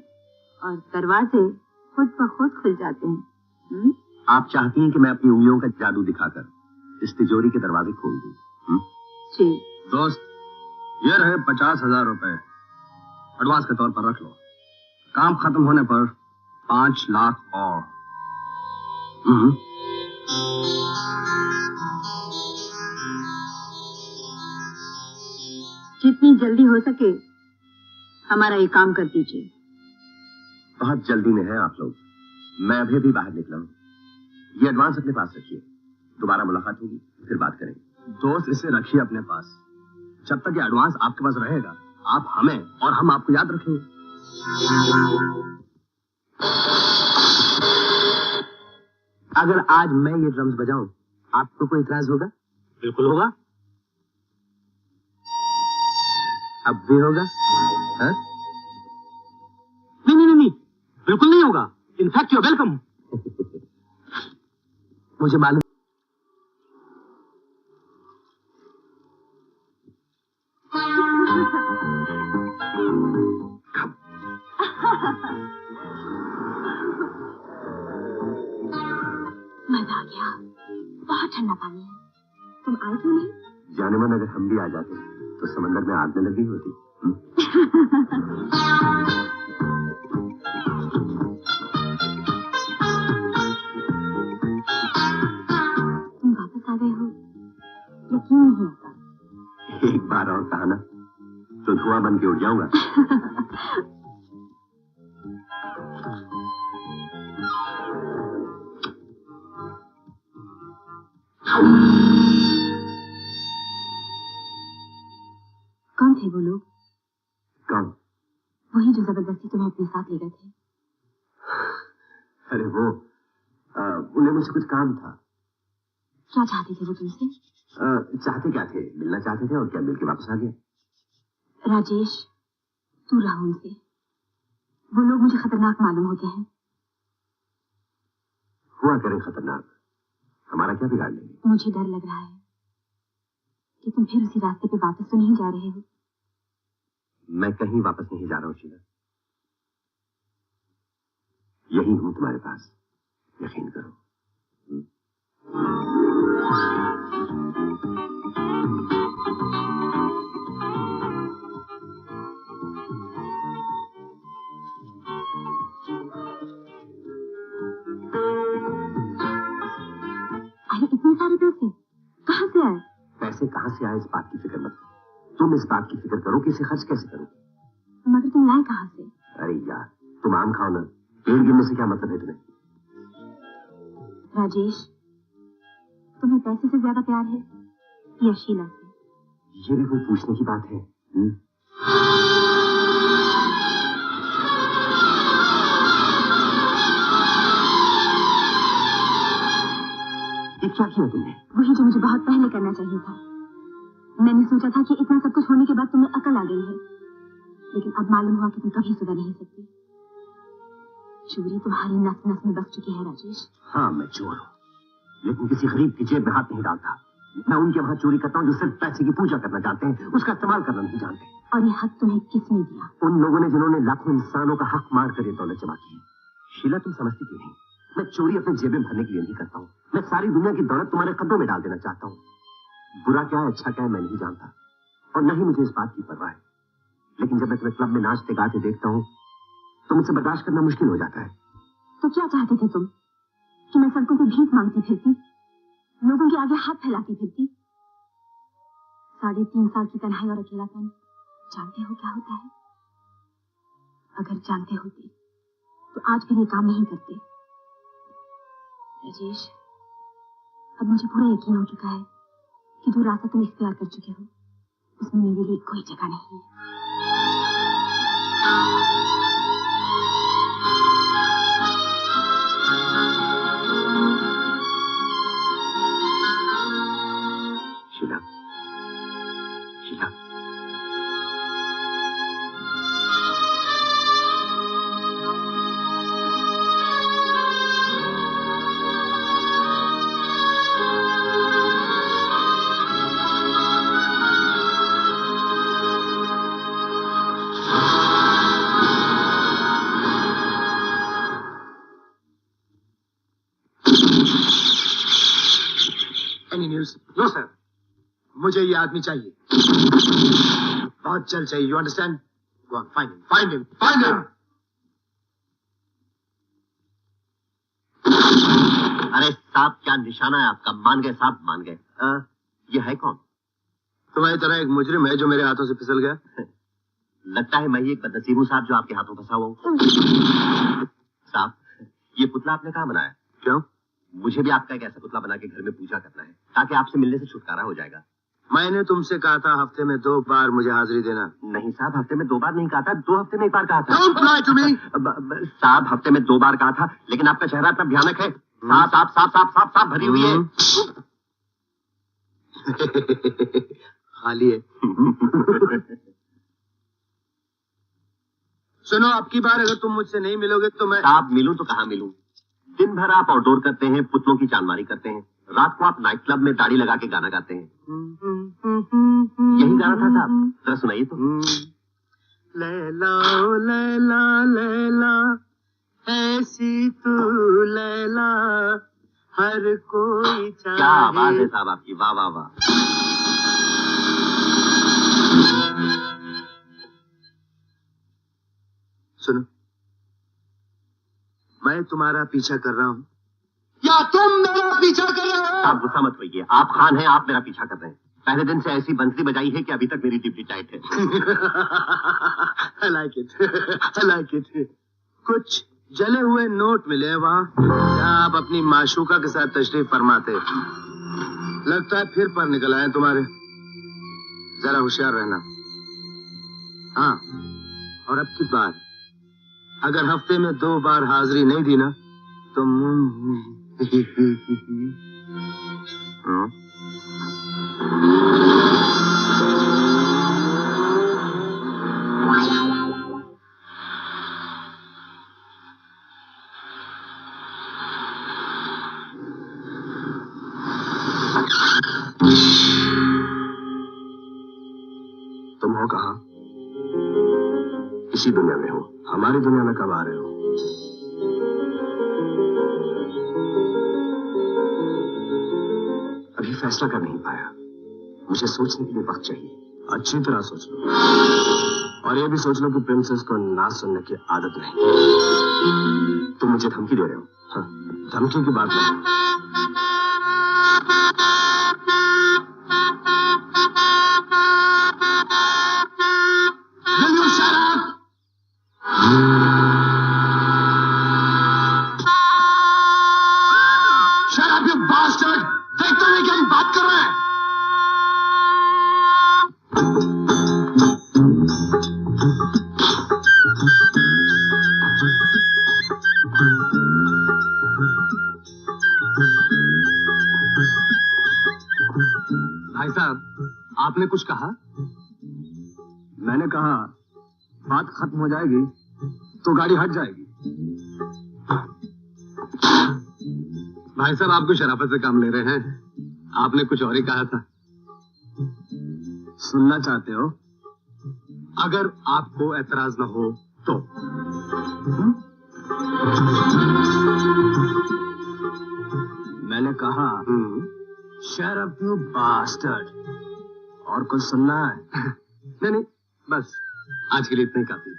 और दरवाजे खुद ब खुद खुल जाते हैं। आप चाहती हैं कि मैं अपनी उंगलियों का जादू दिखाकर इस तिजोरी के दरवाजे खोल दूं? जी। दोस्त, ये रहे 50,000 रुपए। एडवांस के तौर पर रख लो। काम खत्म होने पर 5 लाख और। जितनी जल्दी हो सके हमारा ये काम कर दीजिए। बहुत जल्दी में है आप लोग, मैं अभी भी बाहर निकला हूँ। ये एडवांस अपने पास रखिए, दोबारा मुलाकात होगी फिर बात करेंगे। दोस्त इसे रखिए अपने पास, जब तक ये एडवांस आपके पास रहेगा आप हमें और हम आपको याद रखेंगे। अगर आज मैं ये ड्रम्स बजाऊं आपको कोई इतराज होगा? बिल्कुल होगा। अब भी होगा? हाँ? नहीं, बिल्कुल नहीं होगा। In fact you are welcome. मुझे मालूम। मजा आ गया, बहुत ठंडा पानी है। तुम आए क्यों नहीं? जाने मन अगर हम भी आ जाते तो समंदर में आग न लगी होती। तुम वापस आ गए हो, यकीन नहीं आता। एक बार और कहा ना तो धुआं बन के उड़ जाऊंगा। कौन थे वो लोग? कौन? वही जो जबरदस्ती तुम्हें अपने साथ ले गए थे। अरे वो उन्हें मुझसे कुछ काम था। क्या चाहते थे वो तुमसे? चाहते क्या थे? मिलना चाहते थे और क्या, मिल के वापस आ गए। राजेश, तू रहा उनसे। वो लोग मुझे खतरनाक मालूम होते हैं। हुआ करें खतरनाक, हमारा क्या बिगाड़ लेंगे? मुझे डर लग रहा है कि तुम फिर उसी रास्ते पे वापस तो नहीं जा रहे हो। मैं कहीं वापस नहीं जा रहा हूँ शीला, यही हूँ तुम्हारे पास, यकीन करो। अरे इतने सारे पैसे कहाँ से आए? पैसे कहाँ से आए इस बात की फिक्र मत करो, तुम इस बात की फिक्र करो कि इसे खर्च कैसे करोगे। मगर तुम लाए कहाँ से? अरे यार, तुम आम खाओ ना, पेड़ गिरने से क्या मतलब है तुम्हें? राजेश, तुम्हें पैसे से ज्यादा प्यार है या शीला से? ये भी कोई पूछने की बात है? ये क्या किया तुमने? वही जो मुझे बहुत पहले करना चाहिए था। मैंने सोचा था कि इतना सब कुछ होने के बाद तुम्हें अकल आ गई है, लेकिन अब मालूम हुआ कि तुम कभी सुधर नहीं सकती। चोरी तुम्हारी नस नस में बस चुकी है राजेश। हाँ, मैं चोर हूँ, लेकिन किसी गरीब की जेब में हाथ नहीं डालता। मैं उनके वहां चोरी करता हूँ जो सिर्फ पैसे की पूजा करना जानते हैं, उसका इस्तेमाल करना नहीं जानते। और ये हक तुम्हें किसने दिया? उन लोगों ने जिन्होंने लाखों इंसानों का हक मार कर ये दौलत जमा की है। शीला, तुम समझती क्यों नहीं? मैं चोरी अपने जेबें भरने के लिए नहीं करता हूँ, मैं सारी दुनिया की दौलत तुम्हारे कदमों में डाल देना चाहता हूँ। बुरा क्या है, अच्छा क्या है, मैं नहीं जानता, और न ही मुझे इस बात की परवाह है। लेकिन जब मैं तुम्हें क्लब में नाचते गाते देखता हूँ तो मुझसे बर्दाश्त करना मुश्किल हो जाता है। तो क्या चाहते थे तुम? कि मैं सड़कों पे भीख मांगती फिरती, लोगों के आगे हाथ फैलाती फिरती? 3.5 साल की तन्हाई और अकेलापन जानते हो क्या होता है? अगर जानते होते तो आज भी ये काम नहीं करते। राजेश, अब मुझे पूरा यकीन हो चुका है कि जो रास्ता तुम इख्तियार कर चुके हो उसमें मेरे लिए कोई जगह नहीं है। Sheela, Sheela, any news? No sir, मुझे ये आदमी चाहिए, बहुत जल्द चाहिए, यू अंडरस्टैंड? Find him. अरे साहब, क्या निशाना है आपका? मान गए साहब, मान गए। ये है कौन? तुम्हारी तरह एक मुजरिम है जो मेरे हाथों से फिसल गया। लगता है मैं ही एक बदनसीब हूँ साहब, जो आपके हाथों फंसा हुआ हूँ। साहब, ये पुतला आपने कहाँ बनाया? क्यों? मुझे भी आपका एक ऐसा पुतला बना के घर में पूजा करना है, ताकि आपसे मिलने से छुटकारा हो जाएगा। मैंने तुमसे कहा था हफ्ते में 2 बार मुझे हाजिरी देना। नहीं साहब, हफ्ते में 2 बार नहीं कहा था, 2 हफ्ते में 1 बार कहा था। Don't lie to me. साहब, हफ्ते में 2 बार कहा था, लेकिन आपका चेहरा इतना भयानक है। साफ भरी हुई है। खाली है। सुनो, अब की बार अगर तुम मुझसे नहीं मिलोगे तो मैं... साहब, मिलूं तो कहाँ मिलूं? दिन भर आप आउटडोर करते हैं, पुतलों की चालमारी करते हैं, रात को आप नाइट क्लब में दाढ़ी लगा के गाना गाते हैं। यही गाना था साहब, जरा सुनाइए तो। लैला ओ लैला लैला ऐसी तू लैला हर कोई चाहे। क्या आवाज है साहब आपकी, वाह वाह वाह। सुनो, मैं तुम्हारा पीछा कर रहा हूँ या तुम मेरा पीछा कर रहे हो? आप गुस्सा मत होइए, आप खान हैं, आप मेरा पीछा कर रहे हैं। पहले दिन से ऐसी बंसरी बजाई है कि अभी तक मेरी डिप्टी टाइट है। I like it. कुछ जले हुए नोट मिले वहाँ, क्या आप अपनी माशूका के साथ तशरीफ फरमाते? लगता है फिर पर निकल आए तुम्हारे। जरा होशियार रहना। हाँ, और अब की बात, अगर हफ्ते में 2 बार हाजिरी नहीं दी ना तो तुम हो कहाँ? इसी दुनिया में हो। हमारी दुनिया में कब आ रहे हो? अभी फैसला कर नहीं पाया, मुझे सोचने के लिए वक्त चाहिए। अच्छी तरह सोच लो, और ये भी सोच लो कि प्रिंसेस को ना सुनने की आदत नहीं। तुम मुझे धमकी दे रहे हो? हाँ, धमकी की बात नहीं। Will you shut up? Shut up, you bastard! देखते नहीं क्या बात कर रहे हैं? भाई साहब, आपने कुछ कहा? मैंने कहा बात खत्म हो जाएगी तो गाड़ी हट जाएगी। भाई साहब, आपको शराफत से काम ले रहे हैं। आपने कुछ और ही कहा था। सुनना चाहते हो? अगर आपको एतराज न हो तो। मैंने कहा शट अप यू बास्टर्ड। और कुछ सुनना है? नहीं, बस आज के लिए इतना ही काफी है।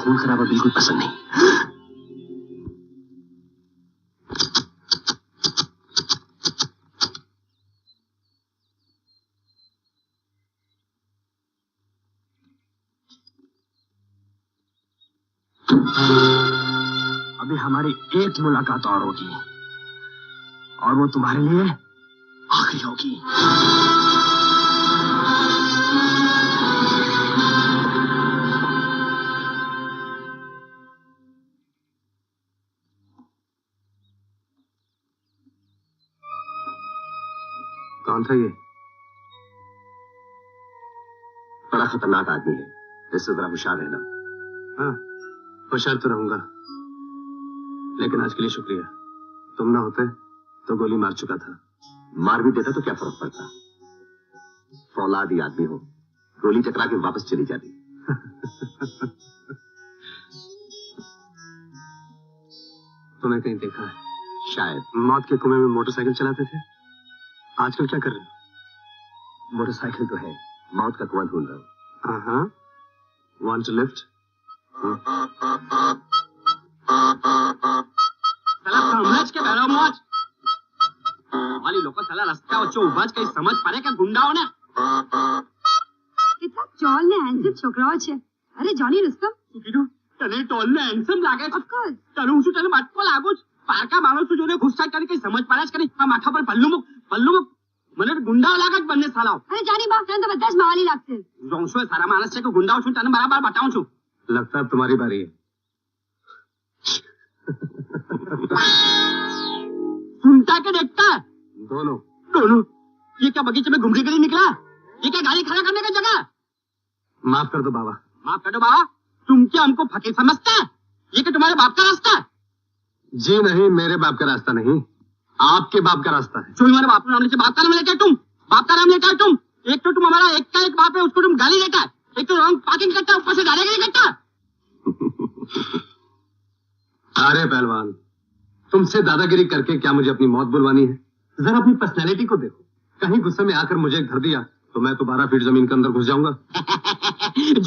खून खराबा बिल्कुल पसंद नहीं। अभी हमारी एक मुलाकात और होगी और वो तुम्हारे लिए आखिरी होगी। कौन था ये? बड़ा खतरनाक आदमी है, इससे जरा होशियार रहना। हाँ, होशियार तो रहूंगा, लेकिन आज के लिए शुक्रिया। तुम ना होते तो गोली मार चुका था। मार भी देता तो क्या फर्क पड़ता? फौलादी आदमी हो, गोली टकरा के वापस चली जाती। तुम्हें कहीं देखा है? शायद। मौत के कुएं में मोटरसाइकिल चलाते थे, आजकल क्या कर रहे हो? मोटरसाइकिल तो है, मौत का कुआं ढूंढ रहा हूं। हाँ, वांट टू लिफ्ट? चला समझ के बैठो मौज वाली लोग चला रस्ता वच्चे उभाच कहीं समझ पारे का गुंडाओ ने કેટલા ચોલ ને હેન્ડસમ છોકરાઓ છે. અરે જોની રુસ્તમ, શું કીધું? તને ટોલ ને હેન્ડસમ લાગે છે? ઓફકોર્સ. તને હું શું તને બાટકો લાગુ છું? પારકા માણસ છું જોને ગુસ્સા કરી કઈ સમજ પાડે જ કરી આ માથા પર પલ્લુ મુક મને ગુંડાઓ લાગે જ બંને સાલાઓ. અરે જાની બા, તને તો બધા જ માવાલી લાગશે. જોઉં છું એ સારા માણસ છે કે ગુંડાઓ છું તને બરાબર બતાવું છું. लगता है अब तुम्हारी बारी है। सुनता के देखता है दोनों दोनों। ये क्या बगीचे में घूमने के लिए निकला? ये क्या गाड़ी खड़ा करने का जगह? माफ कर दो बाबा। माफ कर दो बाबा, तुम क्या हमको फकीर समझता है? ये क्या तुम्हारे बाप का रास्ता है? जी नहीं, मेरे बाप का रास्ता नहीं, आपके बाप का रास्ता है। जो हमारे बाप का नाम लेते, बाप का नाम लेता है तुम? बाप का नाम लेता है तुम? एक तो तुम हमारा एक का एक बाप है, उसको तुम गाली देता है। एक तो रॉन्ग पार्किंग करता है, ऊपर से गाली करता। अरे पहलवान, तुमसे दादागिरी करके क्या मुझे अपनी मौत बुलवानी है? जरा अपनी पर्सनैलिटी को देखो। कहीं गुस्से में आकर मुझे धर दिया तो मैं तो 12 फीट जमीन के अंदर घुस जाऊंगा।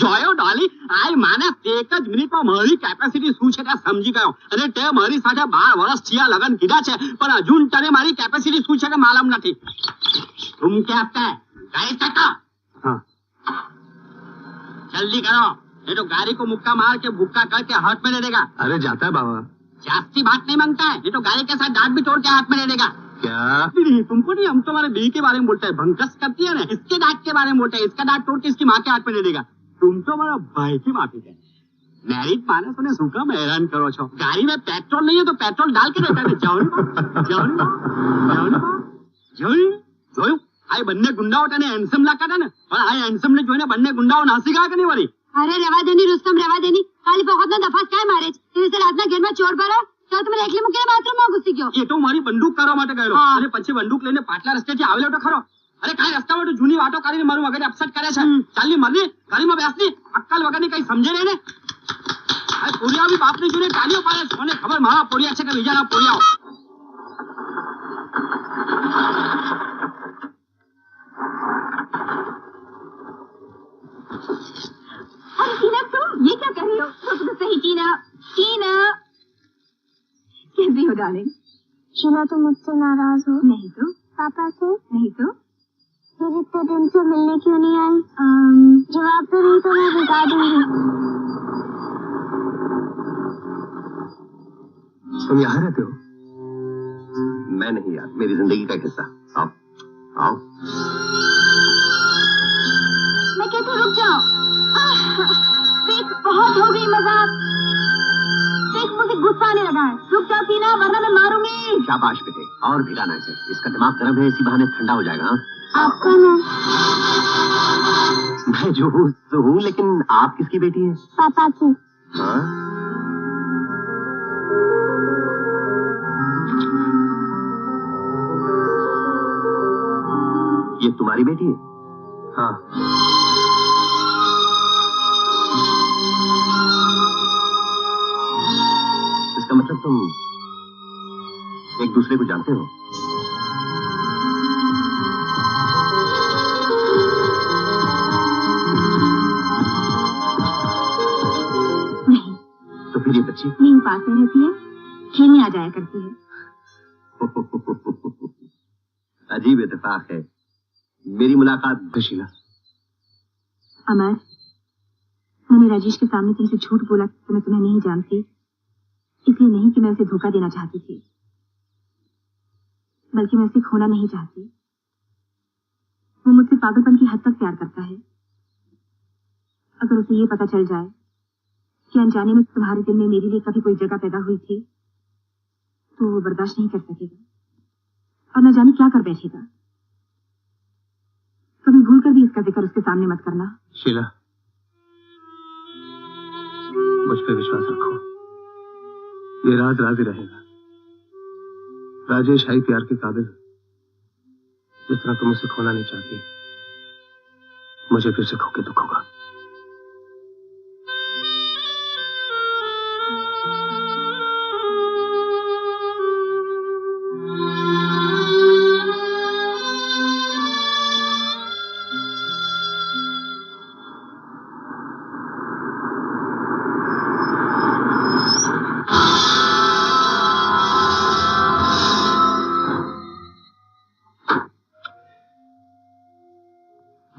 જોયો ડોલી, આય માને એક જ મિનિટમાં મારી કેપેસિટી શું છે તે સમજી ગયો અને તે મારી સાથે 12 વર્ષ થયા લગન કીધા છે પણ હજુ તને મારી કેપેસિટી શું છે કે માલમ નથી. तुम क्या है? गाड़ी चक्का हाँ, जल्दी करो, नहीं तो गाड़ी को मुक्का मार के बुक्का करके हाथ में दे देगा। अरे जाता है बाबा। जास्ती बात नहीं मांगता है, नहीं तो गाड़ी के साथ दांत भी तोड़ के हाथ में दे देगा। क्या? नहीं, तुमको नहीं, हम तो हमारे बीवी के बारे में बोलते हैं, भंकस करती है ना, इसके दांत के बारे में बोलते हैं, इसका दांत तोड़ के इसकी माँ के हाथ में दे देगा। तुम तो हमारा भाई की माफी है। मैरिड मानस ने सुखा में हैरान करो छो। गाड़ी में पेट्रोल नहीं है तो पेट्रोल डाल के देता है। જોયું આ બંને ગુંડાઓ તને હેન્ડસમ લાગતા હતા ને પણ આ હેન્ડસમ ને જોઈને બંને ગુંડાઓ નાસી ગયા કે નહીં વળી? અરે રેવા દેની રુસ્તમ, રેવા દેની. ખાલી ફોકતનો દફાસ કાય મારે છે? તે વિશે રાતના ઘરમાં ચોર ભરો તો તમે એકલી મૂકીને બાથરૂમમાં ઘૂસી ગયો. એ તો મારી બંદૂક કરવા માટે ગયેલો અને પછી બંદૂક લઈને પાટલા રસ્તેથી આવેલો તો ખરો. અરે કાંઈ રસ્તામાં તો જૂની વાતો કરીને મારું મગજ અપસેટ કરે છે. ચાલની મરની ગાડીમાં બેસની, અક્કલ વગરની કઈ સમજે નહીં ને. આ પોરિયા બી બાપની જોડે તાળીઓ પાડે છે. મને ખબર મારા પોરિયા છે કે બીજાના પોરિયાઓ. अरे टीना, तुम ये क्या कर रही हो? तो सही टीना. टीना कैसी हो डार्लिंग? शीला, तुम मुझसे नाराज हो? नहीं तो. पापा से? नहीं तो. फिर इतने दिन से मिलने क्यों नहीं आई? जवाब तो नहीं तो मैं बता दूंगी। तुम यहाँ रहते हो? मैं नहीं यार, मेरी जिंदगी का हिस्सा। आओ आओ। मैं कहती रुक जाओ. देख, बहुत हो गई मजाक. देख, मुझे गुस्सा आने लगा है. रुक जाओ टीना, वरना मैं मारूंगी. शाबाश बेटे, और भिगाना है। इसका दिमाग गर्म है, इसी बहाने ठंडा हो जाएगा। आपका नाम? मैं जो हूँ, लेकिन आप किसकी बेटी है? पापा की. हाँ? ये तुम्हारी बेटी है? हाँ। इसका मतलब तुम एक दूसरे को जानते हो? नहीं, फिर ये बच्ची? नहीं, पास में रहती है, खेलने आ जाया करती है। अजीब इत्तेफाक है, मेरी मुलाकात शीला। अमर, मैंने राजेश के सामने तुमसे झूठ बोला कि मैं तुम्हें नहीं जानती, इसलिए नहीं कि मैं उसे धोखा देना चाहती थी, बल्कि मैं उसे खोना नहीं चाहती। वो मुझसे पागलपन की हद तक प्यार करता है। अगर उसे ये पता चल जाए कि अनजाने में तुम्हारे दिल में मेरे लिए कभी कोई जगह पैदा हुई थी, तो वो बर्दाश्त नहीं कर सकेगा और न जाने क्या कर बैठेगा। कभी भूल कर भी इसका जिक्र उसके सामने मत करना। शीला, मुझ पे विश्वास रखो, ये राज राज ही रहेगा। राजेश है प्यार के काबिल, जितना तुम उसे खोना नहीं चाहती, मुझे फिर से खोके दुख होगा।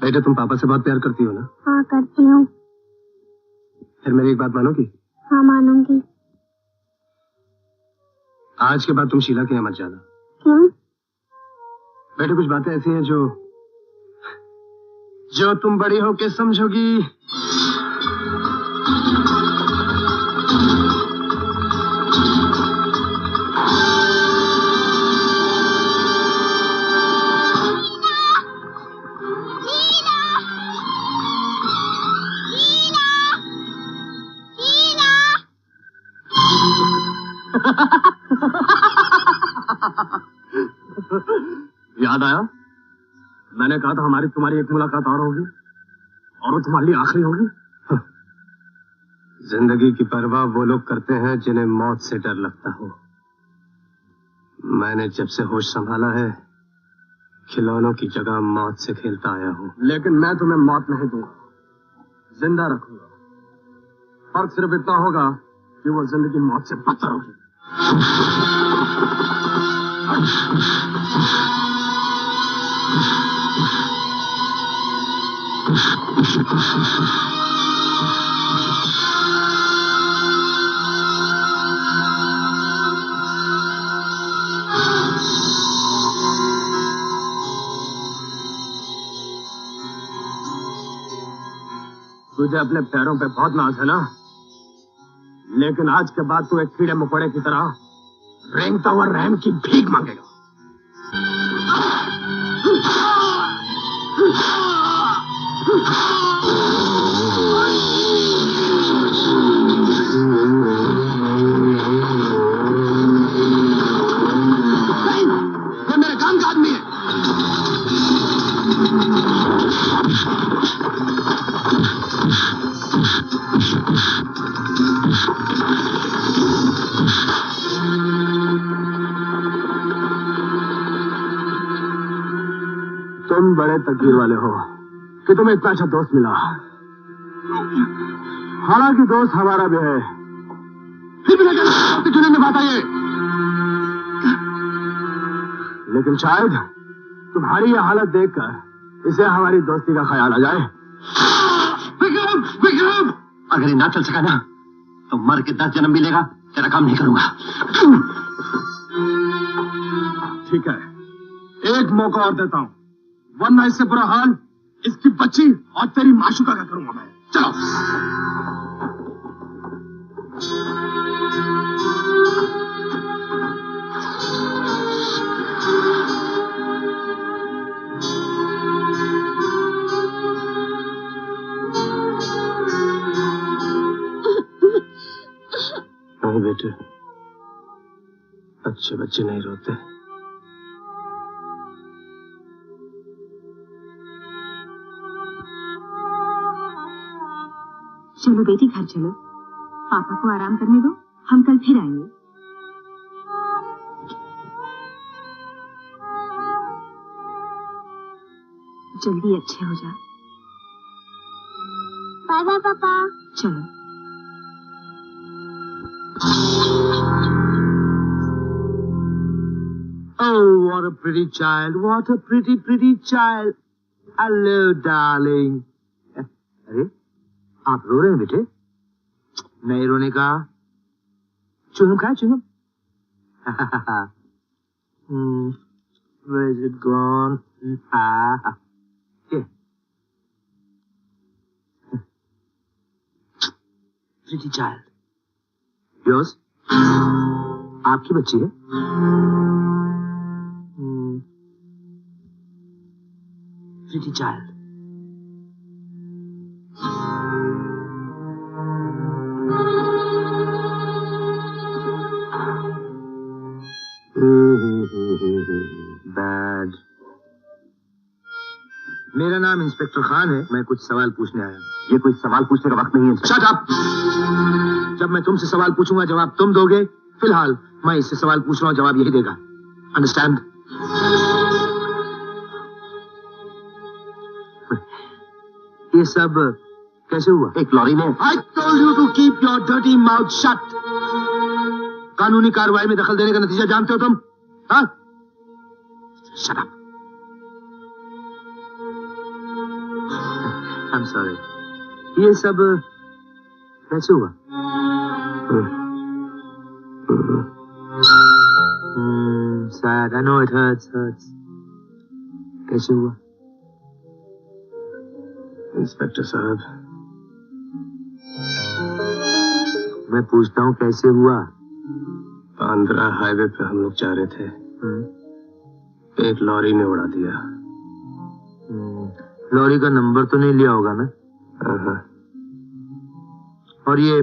बेटा, तुम पापा से बहुत प्यार करती हो ना? हाँ करती हूँ। फिर मेरी एक बात मानोगी? हाँ मानूंगी। आज के बाद तुम शीला के यहाँ मत जाना। क्यों? बेटे, कुछ बातें ऐसी हैं जो तुम बड़ी होके समझोगी। याद आया? मैंने कहा था हमारी तुम्हारी एक मुलाकात और होगी, और वो तुम्हारे लिए आखिरी होगी। जिंदगी की परवाह वो लोग करते हैं जिन्हें मौत से डर लगता हो। मैंने जब से होश संभाला है, खिलौनों की जगह मौत से खेलता आया हूँ। लेकिन मैं तुम्हें मौत नहीं दूंगा, जिंदा रखूंगा। फर्क सिर्फ इतना होगा कि वो जिंदगी मौत से बदतर होगी। तुझे अपने पैरों पे बहुत नाज है ना, लेकिन आज के बाद तू एक कीड़े मकोड़े की तरह रेंगता हुआ रहम की भीख मांगेगा। ये मेरे काम का आदमी है। तुम बड़े तकदीर वाले हो कि तुम्हें इतना अच्छा दोस्त मिला। हालांकि दोस्त हमारा भी है, फिर भी चुने में बात आई। लेकिन शायद तुम्हारी यह हालत देखकर इसे हमारी दोस्ती का ख्याल आ जाए। विक्रम, विक्रम! अगर ये ना चल सका ना, तो मर के 10 जन्म मिलेगा, तेरा काम नहीं करूंगा। ठीक है, एक मौका और देता हूं, वरना इससे बुरा हाल इसकी बच्ची और तेरी माशुका का करूंगा मैं। चलो। नहीं बेटे, अच्छे बच्चे नहीं रोते। चलो बेटी, घर चलो, पापा को आराम करने दो, हम कल फिर आएंगे। जल्दी अच्छे हो जा। बाय बाय पापा। चलो। Oh, what a pretty child. What a pretty, pretty child. Hello, darling. अरे, आप रो रहे हैं बेटे? नहीं रोने का. चुंगम खाए चुंगम? Where is it gone? Here. Pretty child. Yours? आपकी बच्ची है? Pretty child. Bad. मेरा नाम इंस्पेक्टर खान है. मैं कुछ सवाल पूछने आया. ये कोई सवाल पूछने का वक्त नहीं है। Shut up! जब मैं तुमसे सवाल पूछूंगा जवाब तुम दोगे. फिलहाल मैं इससे सवाल पूछ रहा हूँ, जवाब यही देगा. Understand? ये सब कैसे हुआ? एक लॉरी ने I told you to keep your dirty mouth shut. कानूनी कार्रवाई में दखल देने का नतीजा जानते हो तुम? हाँ? Shut up. I'm sorry. ये सब कैसे हुआ? Sad. I know it hurts. कैसे हुआ? इंस्पेक्टर साहब, मैं पूछता हूँ कैसे हुआ? बांद्रा हाईवे पे हम लोग जा रहे थे. एक लॉरी ने उड़ा दिया. लॉरी का नंबर तो नहीं लिया होगा ना? और ये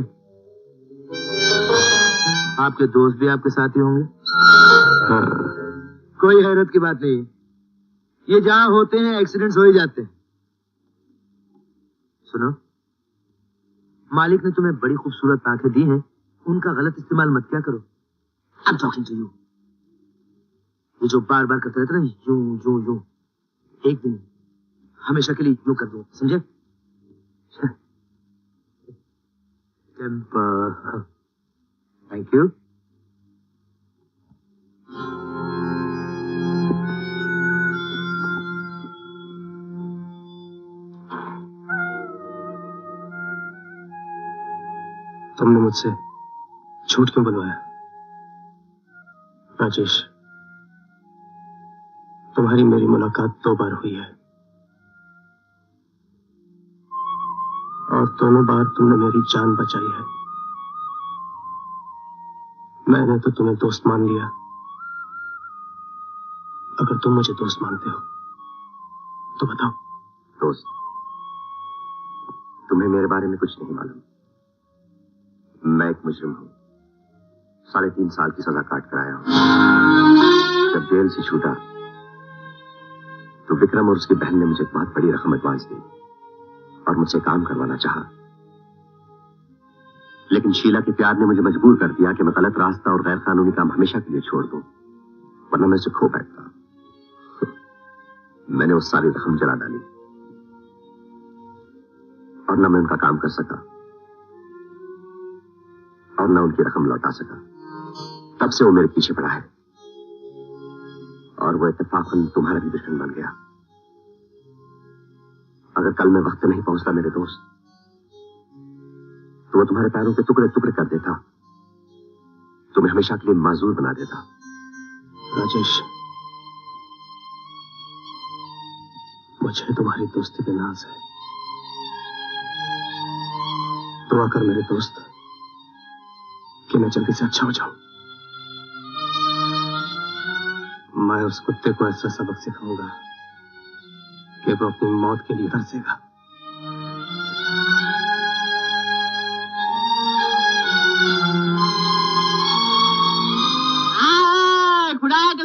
आपके दोस्त भी आपके साथ ही होंगे? कोई हैरत की बात नहीं. ये जहाँ होते हैं एक्सीडेंट्स हो ही जाते हैं. सुनो, मालिक ने तुम्हें बड़ी खूबसूरत आंखें दी हैं, उनका गलत इस्तेमाल मत क्या करो. I'm talking to you. ये जो बार बार करते रहते ना, यूं, एक दिन हमेशा के लिए यूं कर दो, समझे? टेम्पर. Thank you. तुमने मुझसे झूठ क्यों बनवाया? राजेश, तुम्हारी मेरी मुलाकात 2 बार हुई है और दोनों बार तुमने मेरी जान बचाई है. मैंने तो तुम्हें दोस्त मान लिया. अगर तुम मुझे दोस्त मानते हो तो बताओ. दोस्त, तुम्हें मेरे बारे में कुछ नहीं मालूम. मैं एक मुजरिम हूँ. 3.5 साल की सजा काट कर आया हूँ. जब जेल से छूटा तो विक्रम और उसकी बहन ने मुझे एक बहुत बड़ी रकम एडवांस दी और मुझसे काम करवाना चाहा. लेकिन शीला के प्यार ने मुझे मजबूर कर दिया कि मैं गलत रास्ता और गैर कानूनी काम हमेशा के लिए छोड़ दूं, वरना मैं उसे खो बैठता. मैंने वो सारी रकम जला डाली और न मैं उनका काम कर सका और न उनकी रकम लौटा सका. तब से वो मेरे पीछे पड़ा है और वो इत्तेफाकन तुम्हारा भी दुश्मन बन गया. अगर कल मैं वक्त नहीं पहुंचता मेरे दोस्त, तो वो तुम्हारे पैरों के टुकड़े टुकड़े कर देता, तुम्हें हमेशा के लिए माजूर बना देता. राजेश, मुझे तुम्हारी दोस्ती पे नाज है. दुआ कर मेरे दोस्त कि मैं जल्दी से अच्छा हो जाऊं. मैं उस कुत्ते को ऐसा सबक सिखाऊंगा कि वो अपनी मौत के लिए तरसेगा.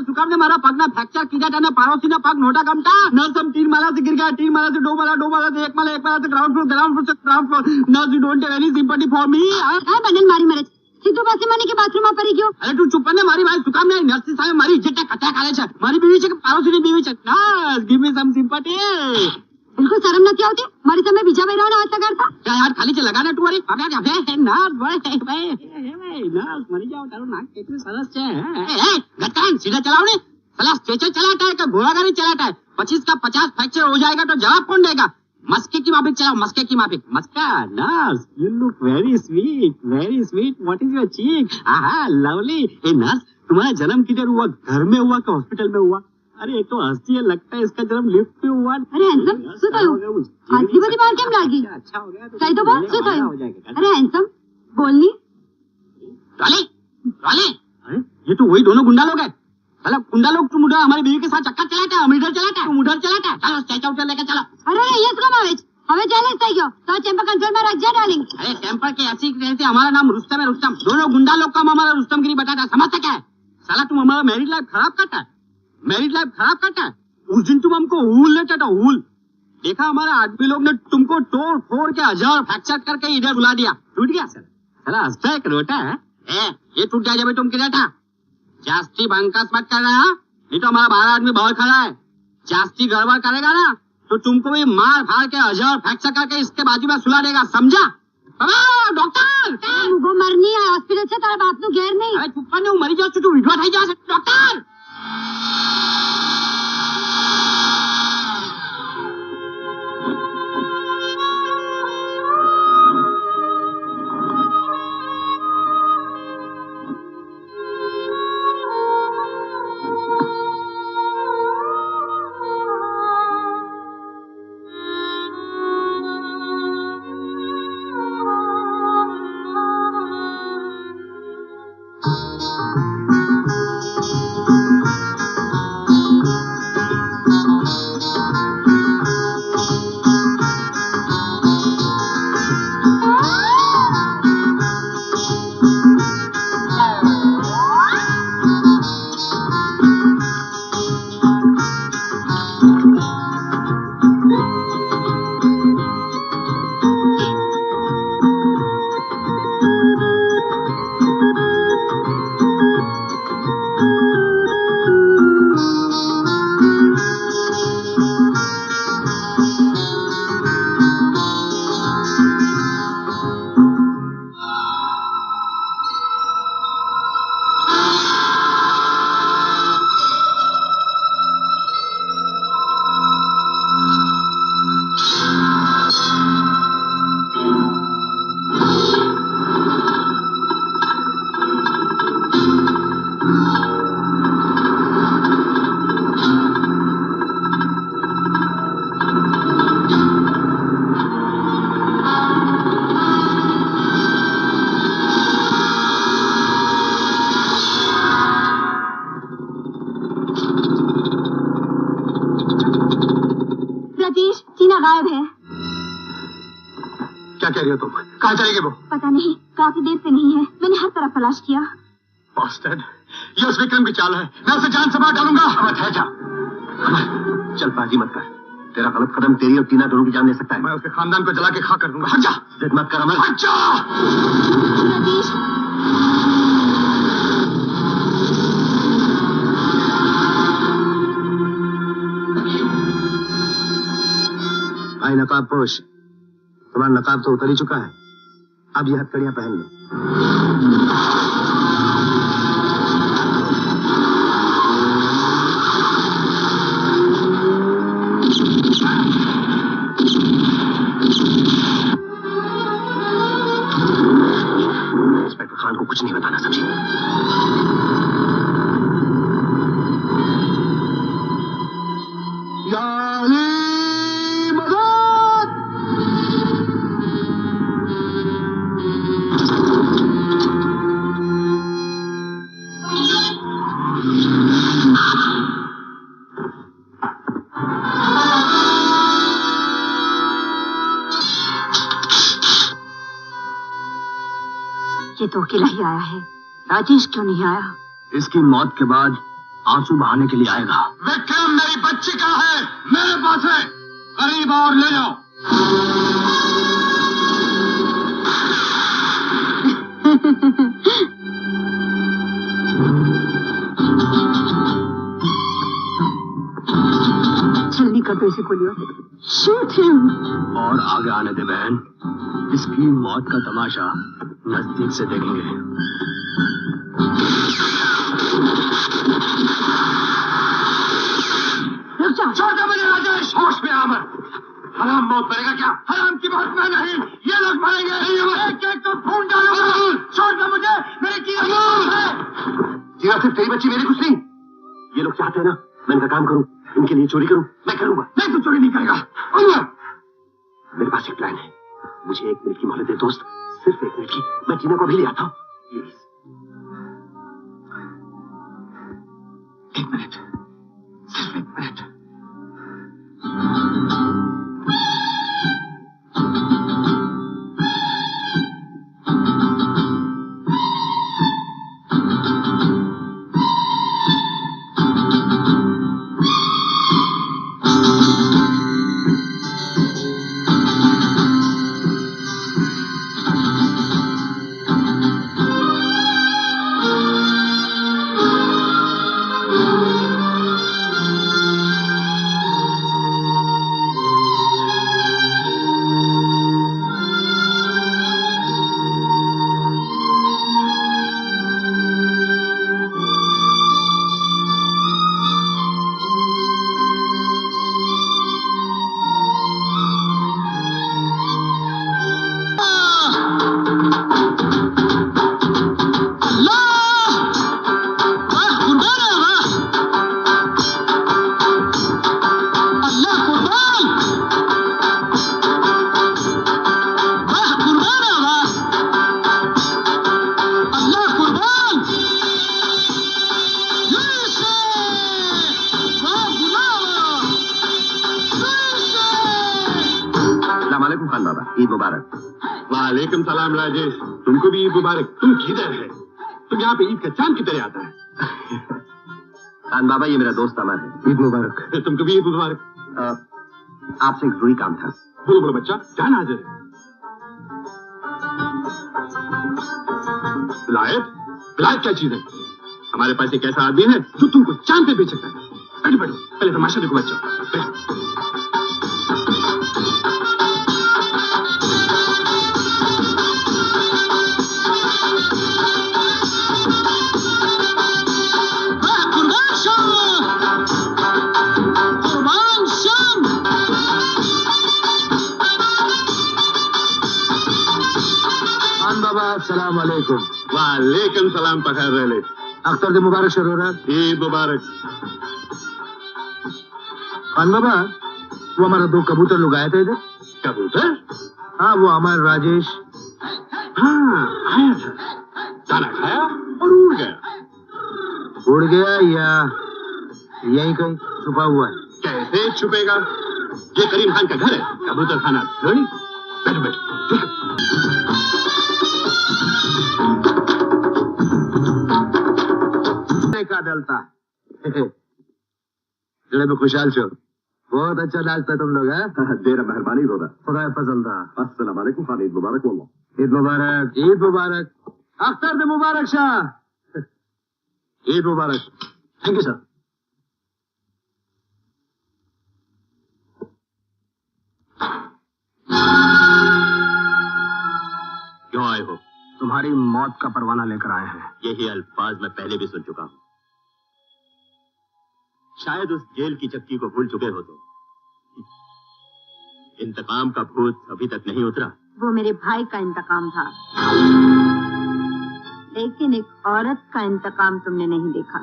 सुकाम ने मारा पगना फ्रैक्चर किया था ना, पड़ोसी ने पग नोटा कम था. नर्स हम 3 माला से गिर गया, 3 माला से 2 माला, 2 माला से 1 माला, 1 माला से ग्राउंड फ्लोर से ground floor. Nurse you don't have any sympathy for me. काय बंधन मारी मरे सिद्धू पासे माने के बाथरूम में पड़ी क्यों? अरे तू चुप ने मारी भाई. सुकाम ने नर्स साहब मारी इज्जत कथा काले छे. मारी बीवी छे, पड़ोसी ની बीवी छे. नर्स गिव मी सम सिंपैथी. बिल्कुल शर्म નથી આવતી? મારી સામે બીજા બૈરાઓને હાથ લગાડતા? क्या यार खाली से लगाना तू वाली. अब यार नर्स भाई नर्स मरी जाओ. तारो नाक કેટલું સરસ છે. ગટકાન સીધા ચલાવ ને. साला स्ट्रेचर चलाता है क्या घोड़ा गाड़ी चलाता है? 25 का 50 फ्रैक्चर हो जाएगा तो जवाब कौन देगा? मस्के की माफिक चलाओ, मस्के की माफिक। मस्का nurse, you look very sweet, very sweet. What is your cheek? आहा लवली। ए नर्स, तुम्हारा जन्म किधर हुआ? घर में हुआ कि हॉस्पिटल में हुआ? अरे ये तो हंसती है, लगता है इसका जन्म लिफ्ट में हुआ। अरे हैंडसम શું થયું? આટલી બધી વાર કેમ લાગી? अच्छा हो गया। કઈ તો બોલ શું થયું? અરે हैंडसम બોલની। डॉली, डॉली, अरे ये तो वही दोनों गुंडा लोग हैं। साला गुंडा लोग, तुम उधर हमारी बीवी के साथ चक्कर चलाता है, हम इधर चलाता है, तुम उधर चलाता है। चलो स्ट्रेचर उधर लेके चलो। અરે ये શું કમાવે છે? હવે ચેલેન્જ થઈ ગયો તો ટેમ્પર કંટ્રોલમાં રાખજે ડાર્લિંગ। अरे टेम्पर के ऐसी रहते हमारा नाम रुस्तम है, रुस्तम। दोनों गुंडा लोग का हमारा रुस्तमगिरी बताता है, समझता क्या है? साला तुम हमारा मैरिड लाइफ खराब करता है, मैरिड लाइफ खराब करता है। उस दिन तुम हमको हूल लेता था, हूल। देखा हमारे आदमी लोग ने तुमको तोड़ फोड़ के 1000 फ्रैक्चर करके इधर बुला दिया। टूट गया सर, साला हंसता है कि रोता है? ये टूट गया जब तुम किधर था? जास्ती बंकस मत कर रहा, नहीं तो हमारा 12 आदमी बाहर खड़ा है। जास्ती गड़बड़ करेगा ना तो तुमको भी मार फाड़ के 1000 फ्रैक्चर करके इसके बाजू में सुला देगा, समझा? डॉक्टर मुझको मरनी है हॉस्पिटल से, तारा बाप नु घेर नहीं। अरे चुप कर, मरी जाओ तू, विधवा થઈ જશે डॉक्टर। गायब है। क्या कह रही हो तुम? कहाँ चलेगी वो? पता नहीं, काफी देर से नहीं है। मैंने हर तरफ तलाश किया। बॉस्टन, ये उस विक्रम की चाल है। मैं उसे जान से मार डालूंगा। चल बाजी मत कर। तेरा गलत कदम तेरी और टीना दोनों की जान ले सकता है। मैं उसके खानदान को जला के खाक कर दूंगा। हट जा। जिद मत कर अमर। हट जा। रतीश। भाई नकाब पोश, तुम्हारा नकाब तो उतर ही चुका है। अब ये हथकड़ियां पहन लो। इंस्पेक्टर खान को कुछ नहीं बताना, समझी? ये तो अकेला ही आया है। राजेश क्यों नहीं आया? इसकी मौत के बाद आंसू बहाने के लिए आएगा। विक्रम मेरी बच्ची का है, मेरे पास है। करीब और ले जाओ। जल्दी कर दो इसे गोलियों से। Shoot him. और आगे आने दे बहन, इसकी मौत का तमाशा नजदीक से देखेंगे। हराम मौत मरेगा क्या? हराम की मौत मैं नहीं, ये लोग मरेंगे। एक एक को खून डालूंगा। छोड़ दो मुझे, मेरी कीरा है। सिर्फ तेरी बच्ची, मेरी कुछ नहीं। ये लोग चाहते हैं ना मैं इनका काम करूं, इनके लिए चोरी करूं, मैं करूंगा। नहीं, तू चोरी नहीं करेगा। मेरे पास एक प्लान है। मुझे 1 मिनट की मोहलत दे दोस्त, सिर्फ 1 मिनट की। मैं टीना को भी ले आता हूँ। 1 मिनट, सिर्फ 1 मिनट। ईद मुबारक। वालेकुम सलाम राजेश, तुमको भी ईद मुबारक। तुम किधर है? तुम यहाँ पे ईद का चांद की तरह आता है। खान बाबा, ये मेरा दोस्त अमर है। ईद मुबारक। तुमको भी ईद मुबारक। आपसे एक जरूरी काम था। बोलो बोलो बच्चा, जान हाजिर है। विलायत? विलायत क्या चीज है? हमारे पास एक ऐसा आदमी है जो तुमको चांद पे बेच सकता है। बैठो बैठो, पहले तमाशा देखो बच्चा। अस्सलाम वालेकुम। वालेकुम सलाम पखार रहे। अख्तर दे मुबारक शरोरत। ईद मुबारक। खान बाबा, वो हमारा 2 कबूतर लोग आए थे इधर। कबूतर? हाँ, वो अमर राजेश। हाँ, आया था, दाना खाया और उड़ गया। उड़ गया या यहीं कहीं छुपा हुआ है? कैसे छुपेगा? ये करीम खान का घर है, कबूतर खाना थोड़ी। बैठो बैठो। का डलता जड़े में खुशहाल छो। बहुत अच्छा नाचता तुम लोग है। देर मेहरबानी होगा। खुदा फजलदा। अस्सलाम वालेकुम खान, ईद मुबारक। वल्लाह ईद मुबारक। ईद मुबारक। अख्तर दे मुबारक शाह। ईद मुबारक। Thank you sir. क्यों आए हो? तुम्हारी मौत का परवाना लेकर आए हैं। यही अल्फाज मैं पहले भी सुन चुका हूं। शायद उस जेल की चक्की को भूल चुके हो तुम। इंतकाम का भूत अभी तक नहीं उतरा। वो मेरे भाई का इंतकाम था, लेकिन एक औरत का इंतकाम तुमने नहीं देखा।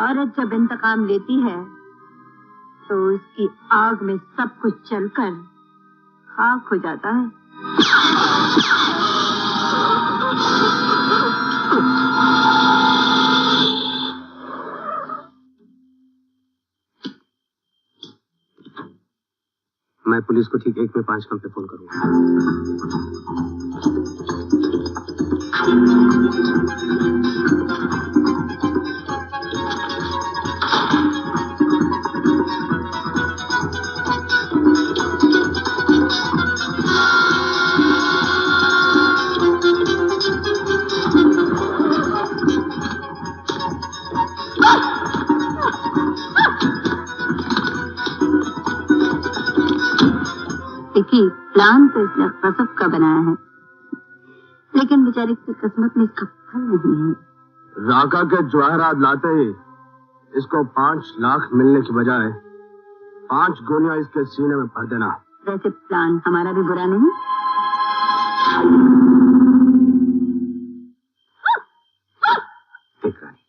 औरत जब इंतकाम लेती है तो उसकी आग में सब कुछ जलकर खाक हो जाता है। मैं पुलिस को ठीक 1 में 5 कम पे फोन करूंगा। देखिए, प्लान तो इसने कसब का बनाया है, लेकिन बेचारी की किस्मत में इसका फल नहीं है। राका के जवाहरात लाते ही इसको 5 लाख मिलने की बजाय 5 गोलियां इसके सीने में भर देना। वैसे प्लान हमारा भी बुरा नहीं। देख रानी,